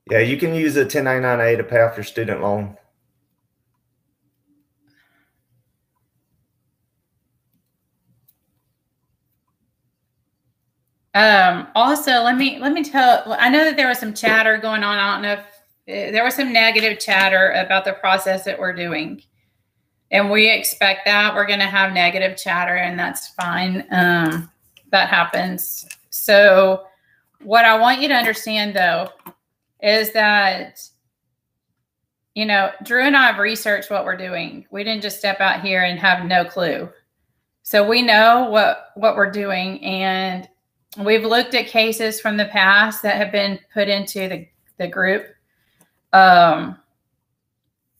Yeah, you can use a 1099-A to pay off your student loan. Also, let me tell, I know that there was some chatter going on. I don't know if there was some negative chatter about the process that we're doing. And we expect that. We're going to have negative chatter, and that's fine. That happens. So what I want you to understand, though, is that, Drew and I have researched what we're doing. We didn't just step out here and have no clue. So we know what we're doing, and we've looked at cases from the past that have been put into the group. And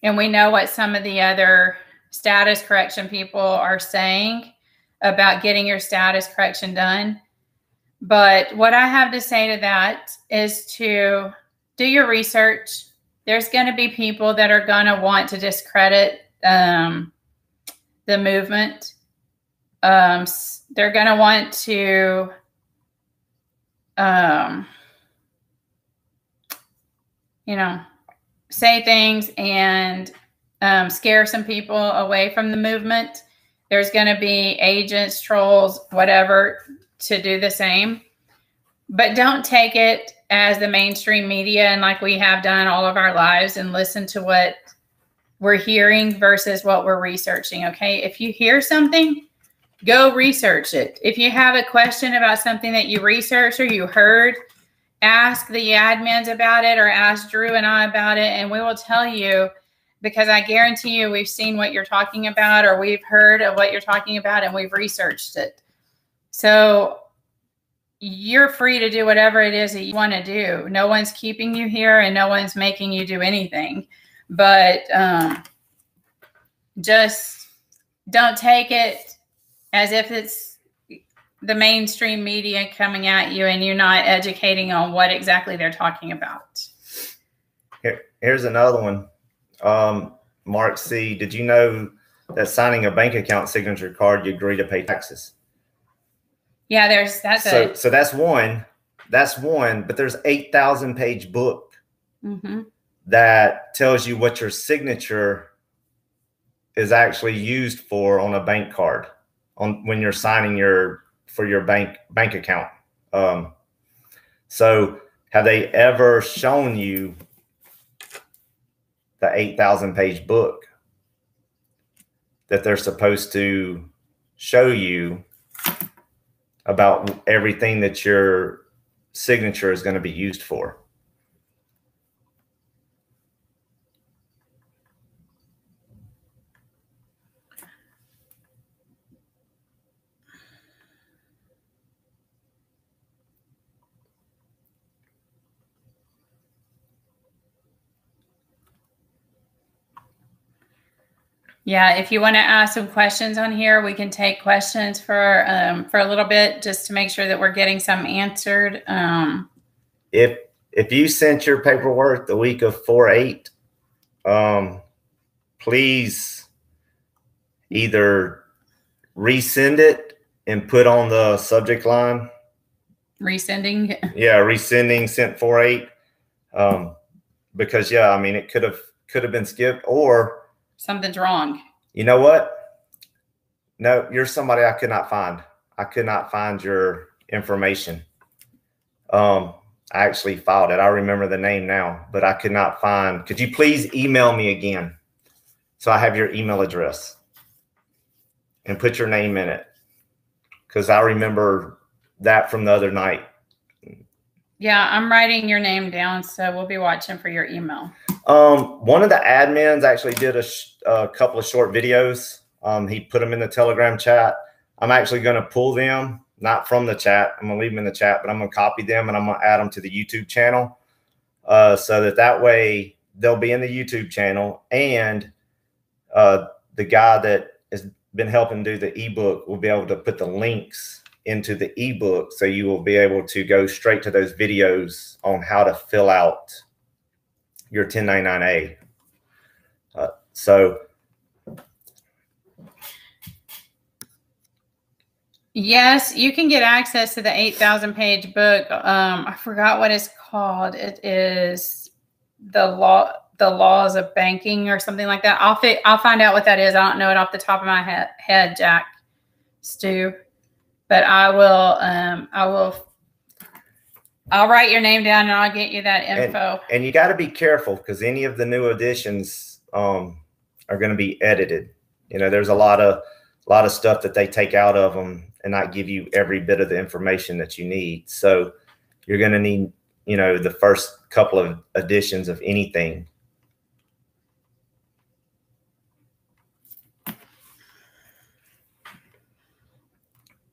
we know what some of the other status correction people are saying about getting your status correction done. But what I have to say to that is to do your research. There's going to be people that are going to want to discredit the movement. They're going to want to say things and scare some people away from the movement. There's going to be agents, trolls, whatever, to do the same. But don't take it as the mainstream media and like we have done all of our lives and listen to what we're hearing versus what we're researching, okay? If you hear something, go research it. If you have a question about something that you researched or you heard, ask the admins about it or ask Drew and I about it, and we will tell you, because I guarantee you we've seen what you're talking about or we've heard of what you're talking about and we've researched it. So you're free to do whatever it is that you want to do. No one's keeping you here and no one's making you do anything. But just don't take it as if it's the mainstream media coming at you and you're not educating on what exactly they're talking about. Here's another one. Mark C., did you know that signing a bank account signature card, you agree to pay taxes? Yeah, so that's one. That's one, but there's 8,000 page book that tells you what your signature is actually used for on a bank card when you're signing for your bank account. So have they ever shown you the 8,000 page book that they're supposed to show you about everything that your signature is going to be used for? Yeah, if you want to ask some questions on here, we can take questions for a little bit just to make sure that we're getting some answered. If you sent your paperwork the week of 4/8, please either resend it and put on the subject line resending. Yeah, resending sent 4/8. Because yeah, I mean it could have been skipped, or something's wrong. You know what? No, you're somebody I could not find. I could not find your information. I actually filed it. I remember the name now, but I could not find. Could you please email me again so I have your email address and put your name in it? Because I remember that from the other night. Yeah, I'm writing your name down, so we'll be watching for your email. One of the admins actually did a couple of short videos. He put them in the Telegram chat. I'm actually going to pull them, not from the chat. I'm going to leave them in the chat, but I'm going to copy them and I'm going to add them to the YouTube channel, so that way they'll be in the YouTube channel. And the guy that has been helping do the ebook will be able to put the links into the ebook, so you will be able to go straight to those videos on how to fill out your 1099-A. So yes, you can get access to the 8,000 page book. I forgot what it's called. It is the laws of banking or something like that. I'll find out what that is. I don't know it off the top of my head, Stu, but I'll write your name down and I'll get you that info. And you got to be careful, because any of the new editions are going to be edited. You know, there's a lot of stuff that they take out of them and not give you every bit of the information that you need. So you're going to need, you know, the first couple of editions of anything.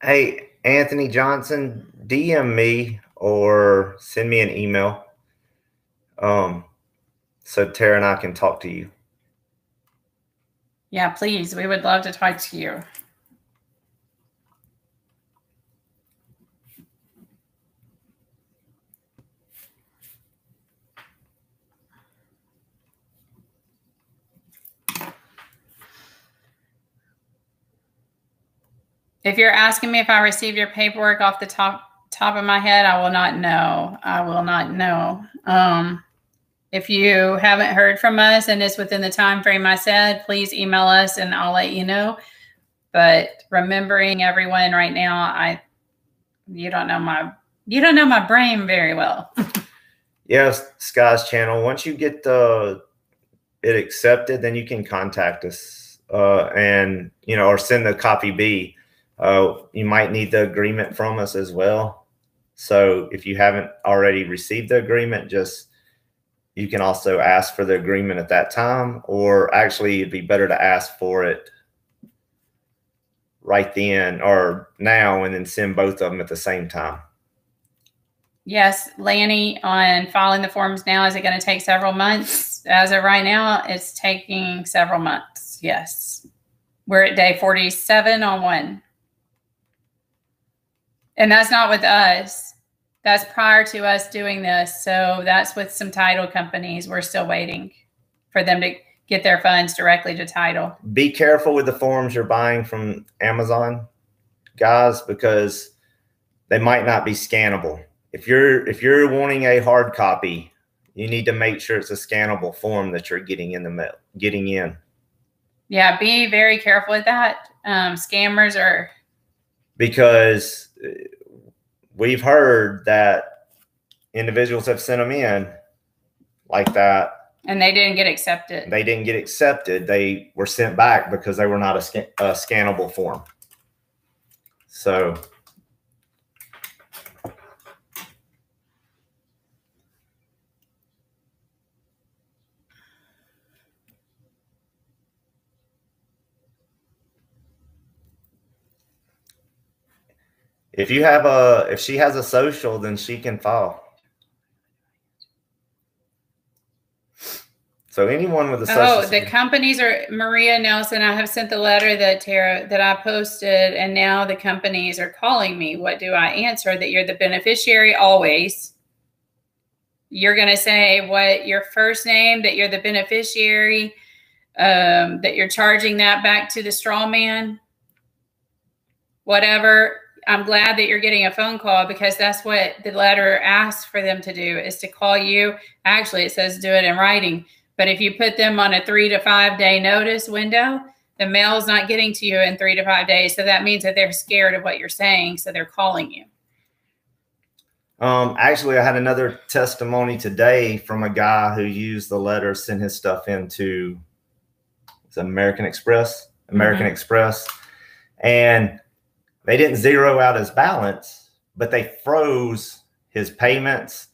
Hey, Anthony Johnson, DM me or send me an email, so Tara and I can talk to you. Yeah, please. We would love to talk to you. If you're asking me if I received your paperwork off the top of my head, I will not know. I will not know. If you haven't heard from us and it's within the time frame I said, please email us and I'll let you know. But remembering everyone right now, you don't know my brain very well. Yes, Sky's channel. Once you get it accepted, then you can contact us and or send the copy B. You might need the agreement from us as well. So if you haven't already received the agreement, you can also ask for the agreement at that time, or actually it'd be better to ask for it right then or now and then send both of them at the same time. Yes, Lanny, on filing the forms now, is it going to take several months? As of right now, it's taking several months. Yes. We're at day 47 on one. And that's not with us. That's prior to us doing this. So that's with some title companies. We're still waiting for them to get their funds directly to title. Be careful with the forms you're buying from Amazon, guys, because they might not be scannable. If you're wanting a hard copy, you need to make sure it's a scannable form that you're getting in the mail, getting in. Yeah, be very careful with that. Scammers are. Because we've heard that individuals have sent them in like that. And they didn't get accepted. They didn't get accepted. They were sent back because they were not a scannable form. So. If she has a social, then she can file. So anyone with a social. Oh, the companies are Maria Nelson. I have sent the letter that I posted, and now the companies are calling me. What do I answer? That you're the beneficiary always. You're going to say what your first name, that you're the beneficiary, that you're charging that back to the straw man. Whatever. I'm glad that you're getting a phone call, because that's what the letter asks for them to do, is to call you. Actually, it says do it in writing. But if you put them on a 3 to 5 day notice window, the mail's not getting to you in 3 to 5 days. So that means that they're scared of what you're saying. So they're calling you. Actually, I had another testimony today from a guy who used the letter, sent his stuff into American Express, and they didn't zero out his balance, but they froze his payments.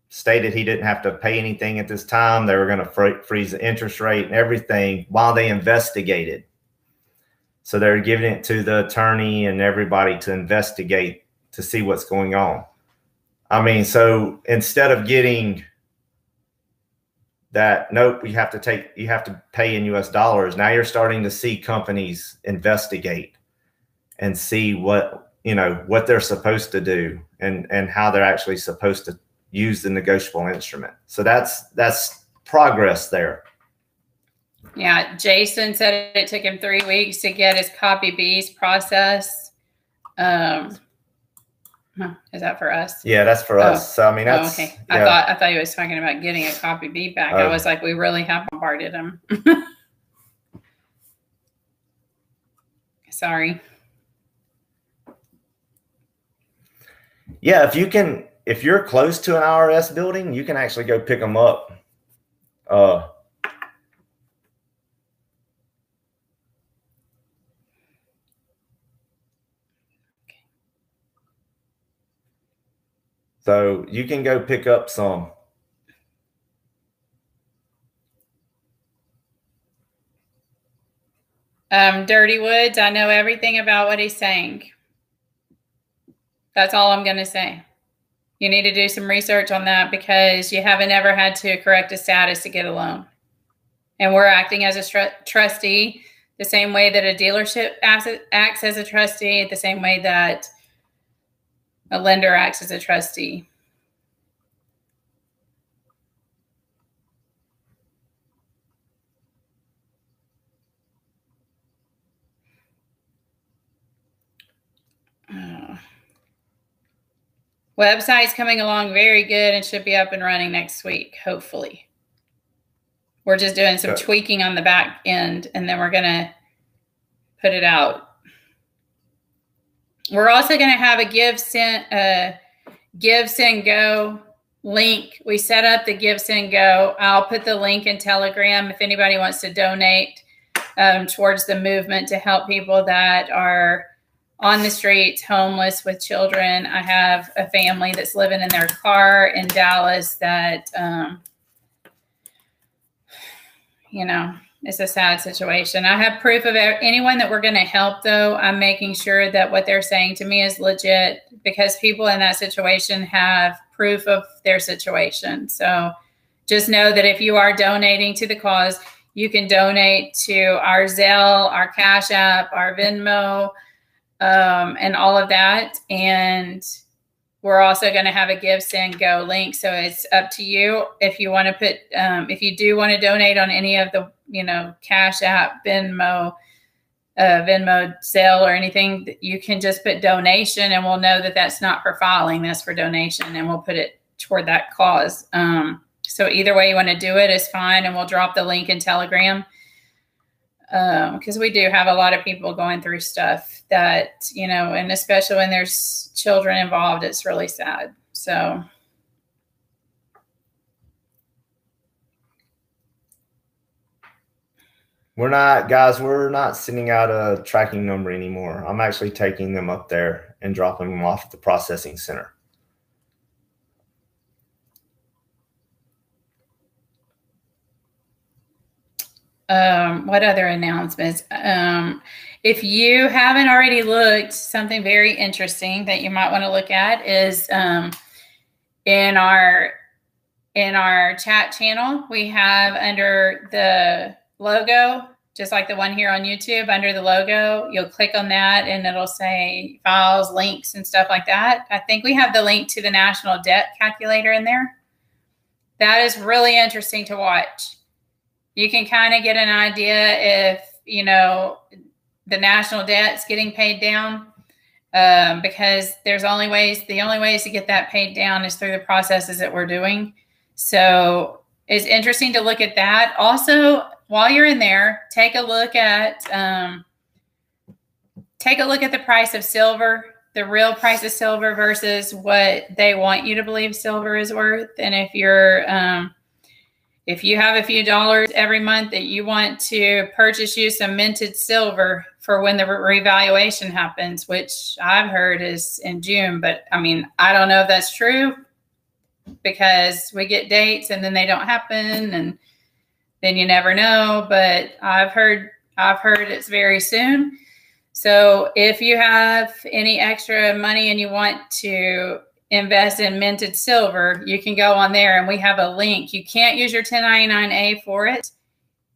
Stated he didn't have to pay anything at this time. They were going to freeze the interest rate and everything while they investigated. So they're giving it to the attorney and everybody to investigate to see what's going on. I mean, so instead of getting that, nope, you have to pay in US dollars. Now you're starting to see companies investigate and see what they're supposed to do and how they're actually supposed to use the negotiable instrument. So that's progress there. Yeah, Jason said it took him 3 weeks to get his copy Bs processed. Is that for us? Yeah, that's for us. So I mean, that's okay. Yeah. I thought he was talking about getting a copy B back. I was like, we really have bombarded him. Sorry. Yeah, if you're close to an IRS building, you can actually go pick them up. So you can go pick up some. Dirty Woods, I know everything about what he's saying. That's all I'm going to say. You need to do some research on that, because you haven't ever had to correct a status to get a loan. And we're acting as a trustee the same way that a dealership acts as a trustee, the same way that a lender acts as a trustee. Website's coming along very good and should be up and running next week, hopefully. We're just doing some tweaking on the back end, and then we're going to put it out. We're also going to have a Give, Send, Go link. We set up the Give, Send, Go. I'll put the link in Telegram if anybody wants to donate towards the movement to help people that are on the streets, homeless with children. I have a family that's living in their car in Dallas that, you know, it's a sad situation. I have proof of anyone that we're going to help, though. I'm making sure that what they're saying to me is legit, because people in that situation have proof of their situation. So just know that if you are donating to the cause, you can donate to our Zelle, our Cash App, our Venmo, and all of that. And we're also going to have a Give, Send, Go link. So it's up to you if you want to put, if you do want to donate on any of the, you know, Cash App, Venmo, Zelle, or anything, you can just put donation, and we'll know that that's not for filing, that's for donation, and we'll put it toward that cause. So either way you want to do it is fine, and we'll drop the link in Telegram. Because we do have a lot of people going through stuff that, you know, and especially when there's children involved, it's really sad. So we're not sending out a tracking number anymore. I'm actually taking them up there and dropping them off at the processing center. What other announcements? If you haven't already looked, something very interesting that you might want to look at is in our chat channel, we have under the logo, just like the one here on YouTube, under the logo, you'll click on that and it'll say files, links, and stuff like that. I think we have the link to the national debt calculator in there. That is really interesting to watch. You can kind of get an idea if, you know, the national debt's getting paid down, because the only ways to get that paid down is through the processes that we're doing. So it's interesting to look at that. Also, while you're in there, take a look at the price of silver, the real price of silver versus what they want you to believe silver is worth. And if you have a few dollars every month that you want to purchase you some minted silver for when the revaluation happens, which I've heard is in June, but I mean, I don't know if that's true, because we get dates and then they don't happen, and then you never know. But I've heard it's very soon. So if you have any extra money and you want to invest in minted silver, you can go on there, and we have a link. You can't use your 1099-A for it.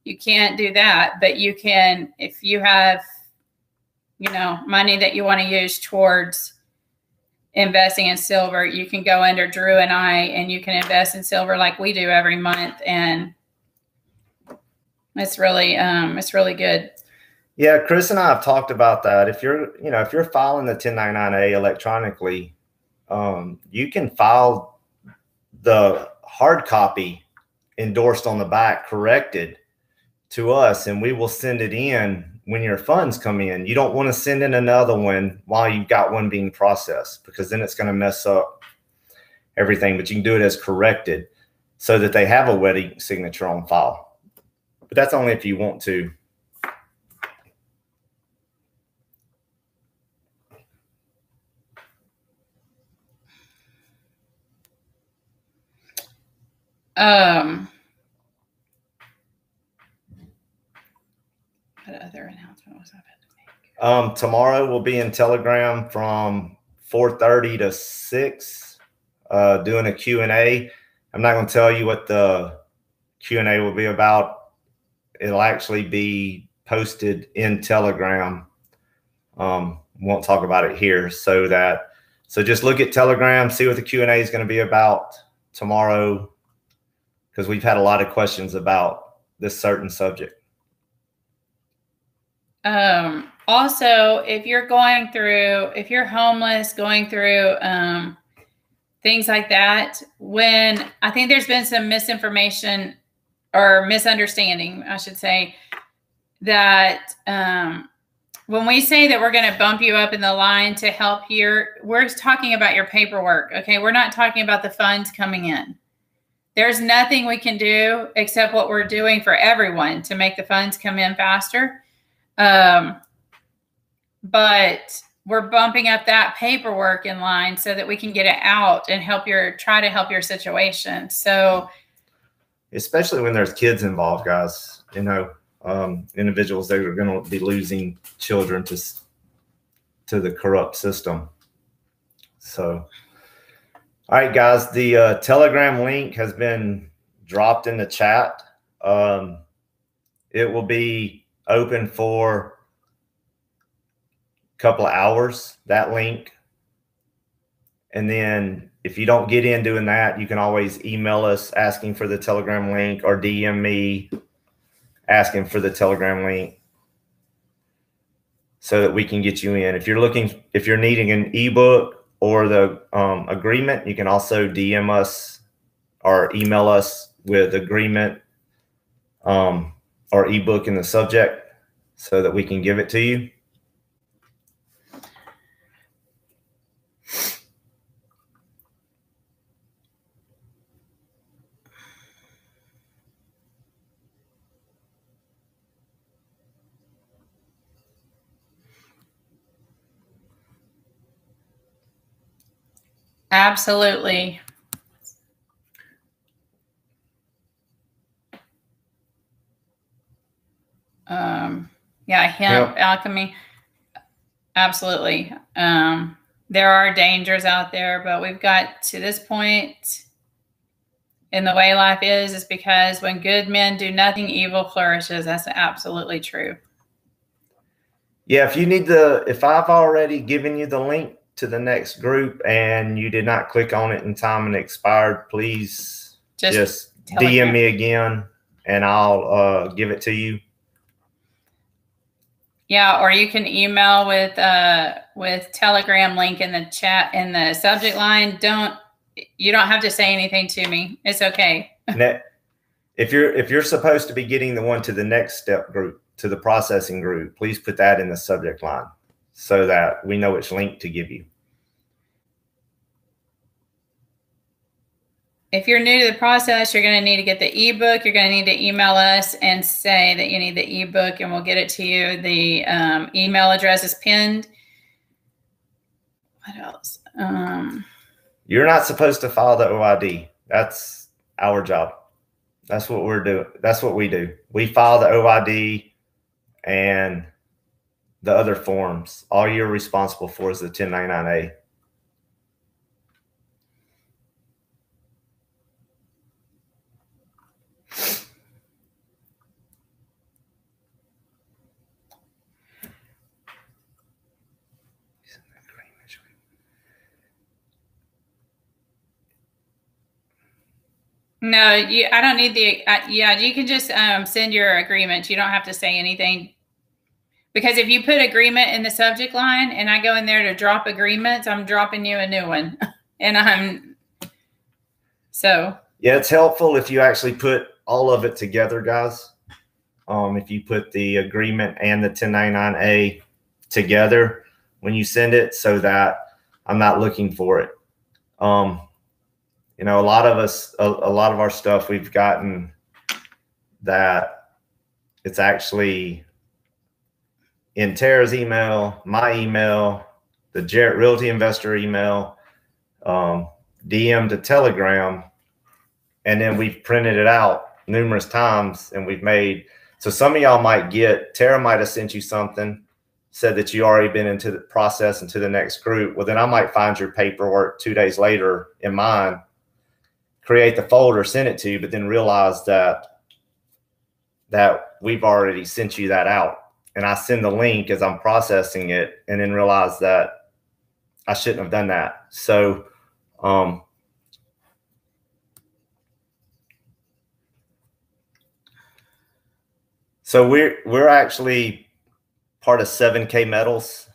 You can't do that, but you can, if you have, you know, money that you want to use towards investing in silver, you can go under Drew and I, and you can invest in silver like we do every month. And it's really good. Yeah, Chris and I have talked about that. If you're filing the 1099-A electronically, you can file the hard copy endorsed on the back corrected to us, and we will send it in when your funds come in. You don't want to send in another one while you've got one being processed, because then it's going to mess up everything. But you can do it as corrected so that they have a wedding signature on file. But that's only if you want to. What other announcement was I about to make? Tomorrow we'll be in Telegram from 4:30 to 6, doing a Q&A. I'm not going to tell you what the Q&A will be about. It'll actually be posted in Telegram. Won't talk about it here. So just look at Telegram, see what the Q&A is going to be about tomorrow, because we've had a lot of questions about this certain subject. Also, if you're homeless, going through things like that. When I think there's been some misinformation or misunderstanding, I should say, that when we say that we're going to bump you up in the line to help we're talking about your paperwork. Okay. We're not talking about the funds coming in. There's nothing we can do except what we're doing for everyone to make the funds come in faster. But we're bumping up that paperwork in line so that we can get it out and try to help your situation. So, especially when there's kids involved, guys, you know, individuals that are going to be losing children to the corrupt system. So, all right, guys, the Telegram link has been dropped in the chat. It will be open for a couple of hours, that link. And then if you don't get in doing that, you can always email us asking for the Telegram link or DM me asking for the Telegram link so that we can get you in. If you're needing an ebook or the agreement, you can also DM us or email us with agreement or ebook in the subject so that we can give it to you. absolutely. Yeah, hemp alchemy. Absolutely. There are dangers out there, but we've got to this point in the way life is because when good men do nothing, evil flourishes. That's absolutely true. Yeah, if I've already given you the link to the next group and you did not click on it in time and expired, please just DM me again and I'll give it to you. Yeah, or you can email with Telegram link in the chat in the subject line. You don't have to say anything to me. It's okay. If you're supposed to be getting the one to the next step group, to the processing group, please put that in the subject line so that we know which link to give you. If you're new to the process, you're going to need to get the ebook. You're going to need to email us and say that you need the ebook and we'll get it to you. The email address is pinned. What else? You're not supposed to file the OID. That's our job. That's what we're doing. That's what we do. We file the OID and the other forms. All you're responsible for is the 1099-A. No, I don't need yeah, you can just send your agreement. You don't have to say anything. Because if you put agreement in the subject line and I go in there to drop agreements, I'm dropping you a new one. And so. Yeah, it's helpful if you actually put all of it together, guys. If you put the agreement and the 1099-A together when you send it so that I'm not looking for it. You know, a lot of our stuff, we've gotten that it's actually in Tara's email, my email, the Jarrett Realty Investor email, DM to Telegram, and then we've printed it out numerous times and we've made, so some of y'all might get, Tara might have sent you something, said that you already been into the process into the next group. Well, then I might find your paperwork 2 days later in mine, create the folder, send it to you, but then realize that we've already sent you that out. And I send the link as I'm processing it and then realize that I shouldn't have done that. So, we're actually part of 7K Metals.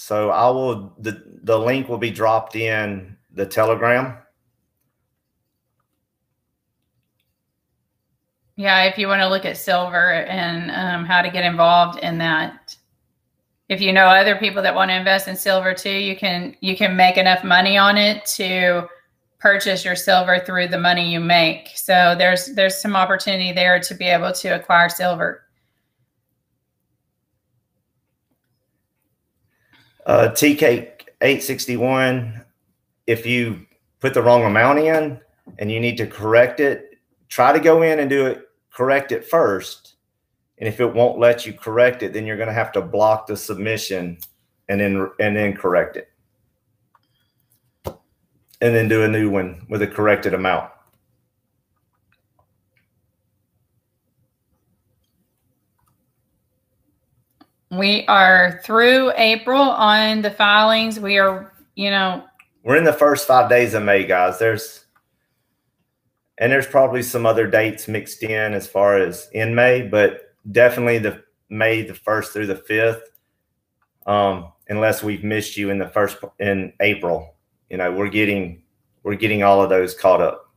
So I will, the link will be dropped in the Telegram. Yeah, if you want to look at silver and how to get involved in that. If you know other people that want to invest in silver too, you can make enough money on it to purchase your silver through the money you make. So there's some opportunity there to be able to acquire silver. TK 861, if you put the wrong amount in and you need to correct it, try to go in and correct it first. And if it won't let you correct it, then you're going to have to block the submission and then correct it. And then do a new one with a corrected amount. We are through April on the filings. We are, we're in the first 5 days of May, guys. There's probably some other dates mixed in as far as in May, but definitely the May the 1st through the 5th. Unless we've missed you in April. We're getting all of those caught up.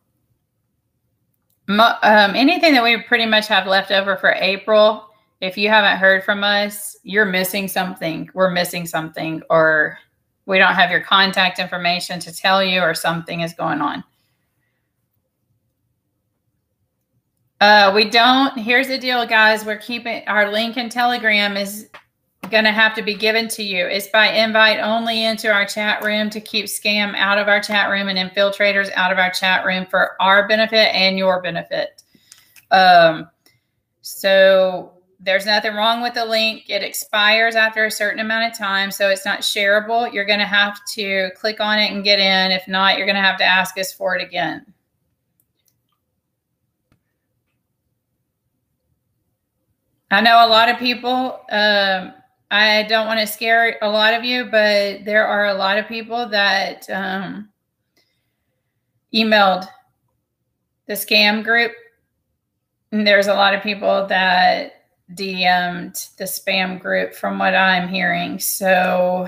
Anything that we pretty much have left over for April, if you haven't heard from us, you're missing something. We're missing something, or we don't have your contact information to tell you, or something is going on. We don't. Here's the deal, guys. We're keeping our link in Telegram is going to have to be given to you. It's by invite only into our chat room to keep scam out of our chat room and infiltrators out of our chat room for our benefit and your benefit. So there's nothing wrong with the link. It expires after a certain amount of time, so it's not shareable. You're going to have to click on it and get in. If not, you're going to have to ask us for it again. I know a lot of people, I don't want to scare a lot of you, but there are a lot of people that emailed the scam group. And there's a lot of people that DM'd the spam group from what I'm hearing. So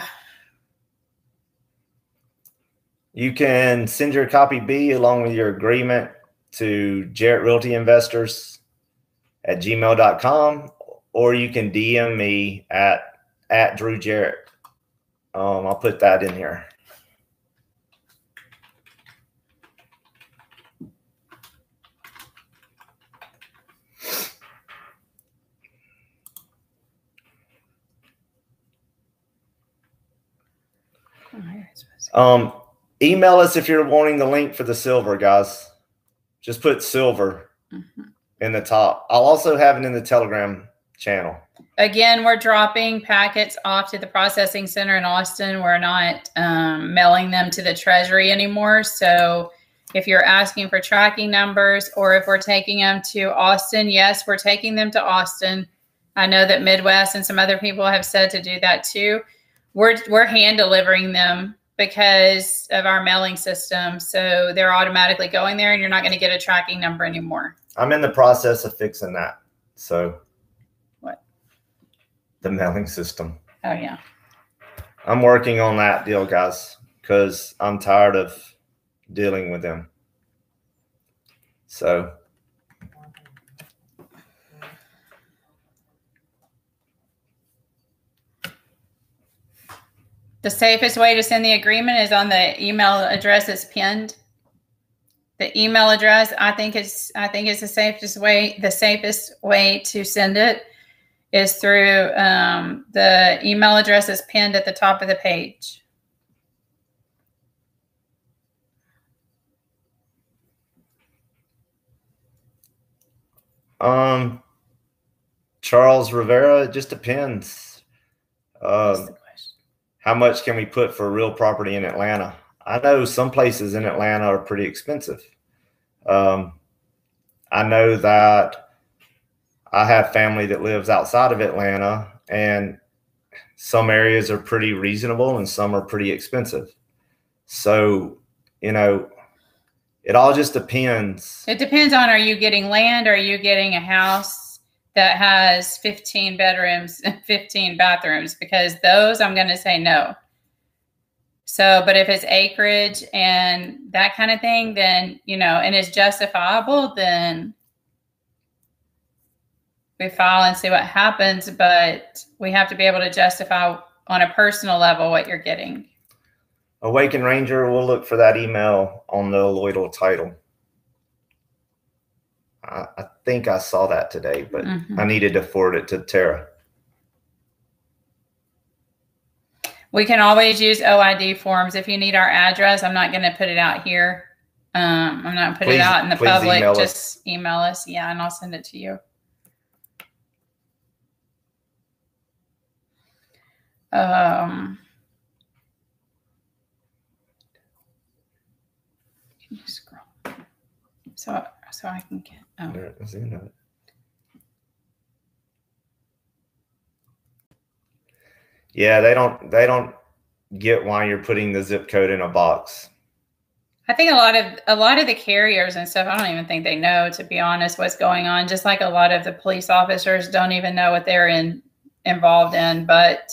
you can send your copy B along with your agreement to Jarrett Realty Investors at gmail.com, or you can DM me at Drew Jarrett. I'll put that in here. Email us if you're wanting the link for the silver, guys. Just put silver in the top. I'll also have it in the Telegram channel. Again, we're dropping packets off to the processing center in Austin. We're not mailing them to the Treasury anymore. So if you're asking for tracking numbers, or if we're taking them to Austin, yes, we're taking them to Austin. I know that Midwest and some other people have said to do that too. We're hand delivering them because of our mailing system. So they're automatically going there, and you're not going to get a tracking number anymore. I'm in the process of fixing that. So what? The mailing system. Oh, yeah. I'm working on that deal, guys, because I'm tired of dealing with them. So the safest way to send the agreement is on the email address that's pinned. The email address, I think is the safest way. The safest way to send it is through the email address that's pinned at the top of the page. Charles Rivera, it just depends. How much can we put for real property in Atlanta? I know some places in Atlanta are pretty expensive. I know that I have family that lives outside of Atlanta, and some areas are pretty reasonable and some are pretty expensive. So, it all just depends. It depends on, are you getting land? Are you getting a house? that has 15 bedrooms and 15 bathrooms, because those I'm going to say no. So, but if it's acreage and that kind of thing, then, you know, and it's justifiable, then we file and see what happens. But we have to be able to justify on a personal level what you're getting. Awaken Ranger, we'll look for that email on the alloidal title. I think I saw that today, but I needed to forward it to Tara. We can always use OID forms. If you need our address, I'm not going to put it out here. I'm not going to put it out in the public. Just email us. Yeah, and I'll send it to you. Can you scroll? So I can get. Oh. Yeah, they don't get why you're putting the zip code in a box. I think a lot of the carriers and stuff, I don't even think they know, to be honest, what's going on. Just like a lot of the police officers don't even know what they're involved in, but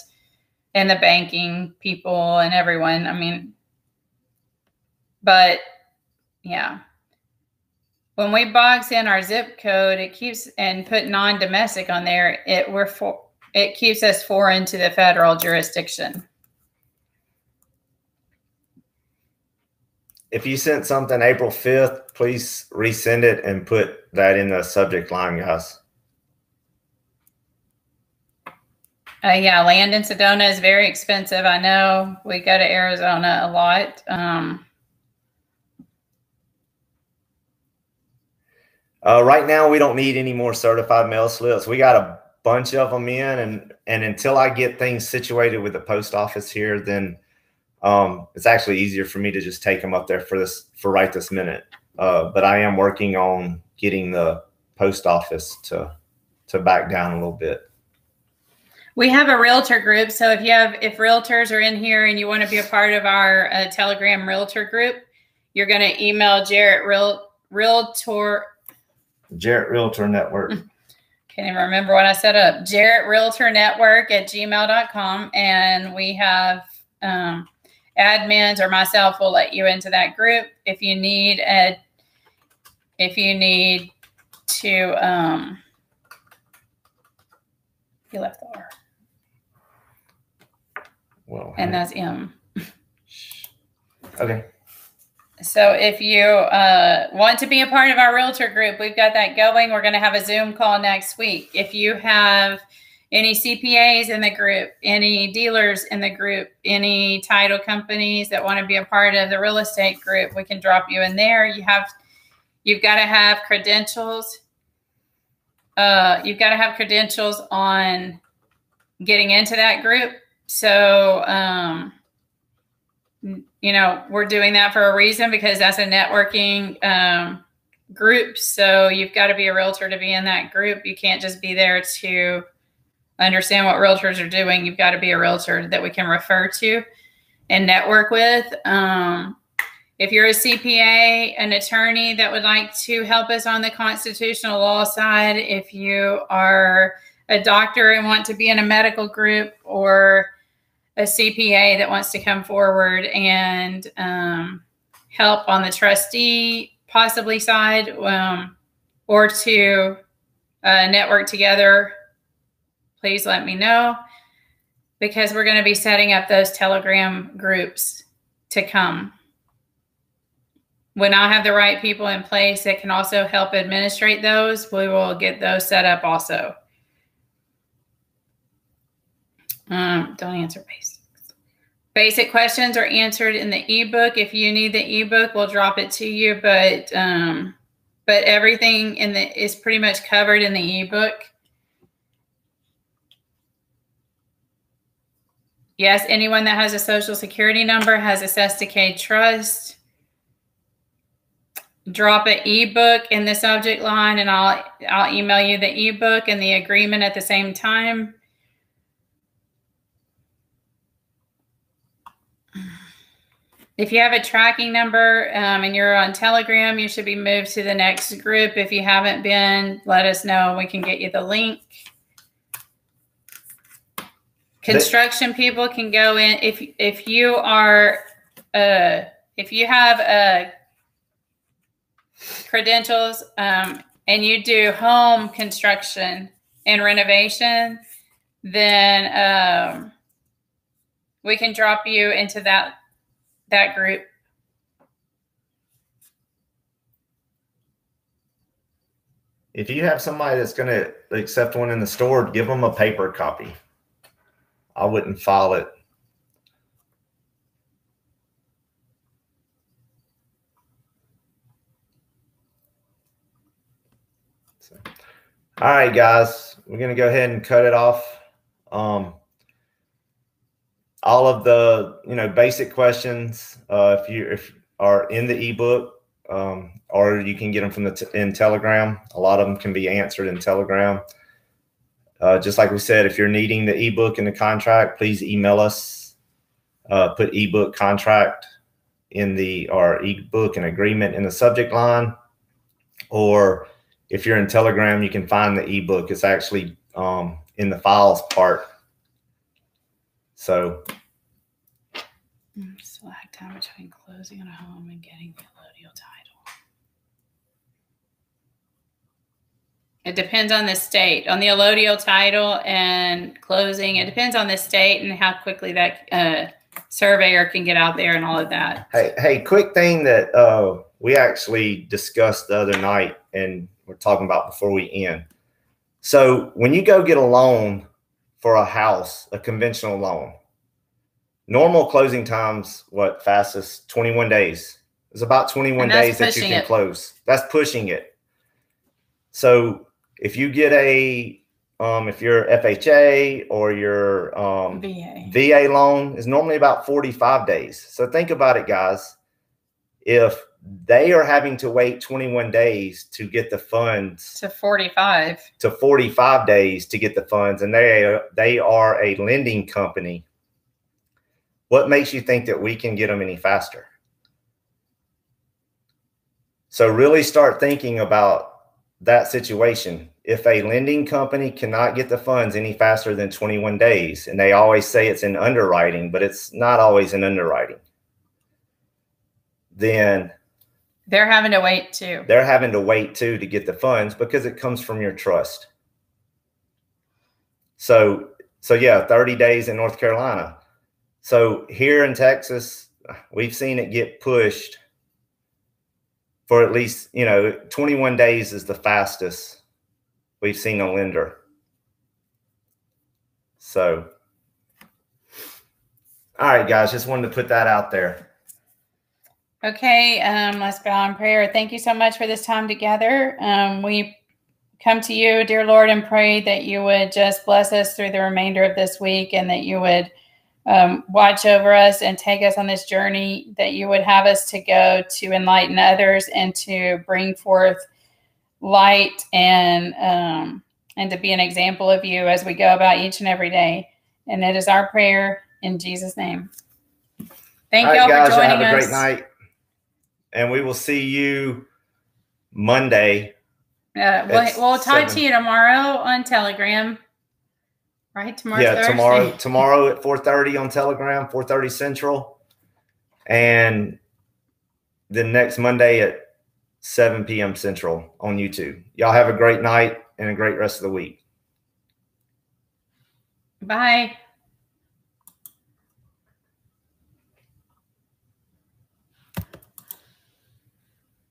and the banking people and everyone. I mean, but yeah. When we box in our zip code, it keeps and put non-domestic on there. It keeps us foreign to the federal jurisdiction. If you sent something April 5th, please resend it and put that in the subject line, guys. Yeah, land in Sedona is very expensive. I know. We go to Arizona a lot. Right now, we don't need any more certified mail slips. We got a bunch of them in, and until I get things situated with the post office here, then it's actually easier for me to just take them up there for right this minute. But I am working on getting the post office to back down a little bit. We have a realtor group. So if realtors are in here and you want to be a part of our Telegram realtor group, you're going to email Jarrett Realtor Network. Can't even remember what I set up. Jarrett Realtor Network at gmail.com. And we have admins, or myself will let you into that group. If you need to, you left the R. Well, and that's M. Okay. So if you want to be a part of our realtor group, we've got that going. We're going to have a Zoom call next week. If you have any CPAs in the group, any dealers in the group, any title companies that want to be a part of the real estate group, we can drop you in there. You've got to have credentials. You've got to have credentials on getting into that group. So, you know, we're doing that for a reason, because that's a networking group. So you've got to be a realtor to be in that group. You can't just be there to understand what realtors are doing. You've got to be a realtor that we can refer to and network with. If you're a CPA, an attorney that would like to help us on the constitutional law side, if you are a doctor and want to be in a medical group, or a CPA that wants to come forward and help on the trustee possibly side, or to network together, please let me know, because we're going to be setting up those Telegram groups to come. When I have the right people in place that can also help administrate those, we will get those set up also. Don't answer basics. Basic questions are answered in the ebook. If you need the ebook, we'll drop it to you. But everything is pretty much covered in the ebook. Yes, anyone that has a social security number has a Sesticade trust. Drop an ebook in the subject line, and I'll email you the ebook and the agreement at the same time. If you have a tracking number and you're on Telegram, you should be moved to the next group. If you haven't been, let us know. We can get you the link. Construction people can go in. If you are, if you have credentials and you do home construction and renovation, then we can drop you into that group. If you have somebody that's going to accept one in the store, give them a paper copy. I wouldn't file it. So, all right, guys, we're going to go ahead and cut it off. All of the basic questions, if you are in the ebook, or you can get them from in Telegram. A lot of them can be answered in Telegram. Just like we said, if you're needing the ebook and the contract, please email us. Put ebook contract in or ebook and agreement in the subject line. Or if you're in Telegram, you can find the ebook. It's actually in the files part. So select time between closing on a home and getting the allodial title. It depends on the state. On the allodial title and closing, it depends on the state and how quickly that surveyor can get out there and all of that. Hey, quick thing that we actually discussed the other night and we're talking about before we end. So when you go get a loan for a house, a conventional loan, normal closing times, fastest 21 days. It's about 21 days that you can close. That's pushing it. So if you get if you're FHA or your VA loan is normally about 45 days. So think about it, guys. If they are having to wait 21 days to get the funds to 45 days to get the funds, and they are a lending company, what makes you think that we can get them any faster? So really start thinking about that situation. If a lending company cannot get the funds any faster than 21 days, and they always say it's in underwriting, but it's not always in underwriting, then they're having to wait too. They're having to wait too to get the funds because it comes from your trust. So yeah, 30 days in North Carolina. So here in Texas, we've seen it get pushed for at least, 21 days is the fastest we've seen a lender. So, all right, guys, just wanted to put that out there. Okay, let's bow in prayer. Thank you so much for this time together. We come to you, dear Lord, and pray that you would just bless us through the remainder of this week, and that you would watch over us and take us on this journey that you would have us to go to enlighten others and to bring forth light and to be an example of you as we go about each and every day. And it is our prayer in Jesus' name. Thank you all for joining us. Have a great night. And we will see you Monday. We'll talk to you tomorrow on Telegram. Right? Tomorrow's Thursday. Tomorrow at 4:30 on Telegram, 4:30 Central. And the next Monday at 7 p.m. Central on YouTube. Y'all have a great night and a great rest of the week. Bye.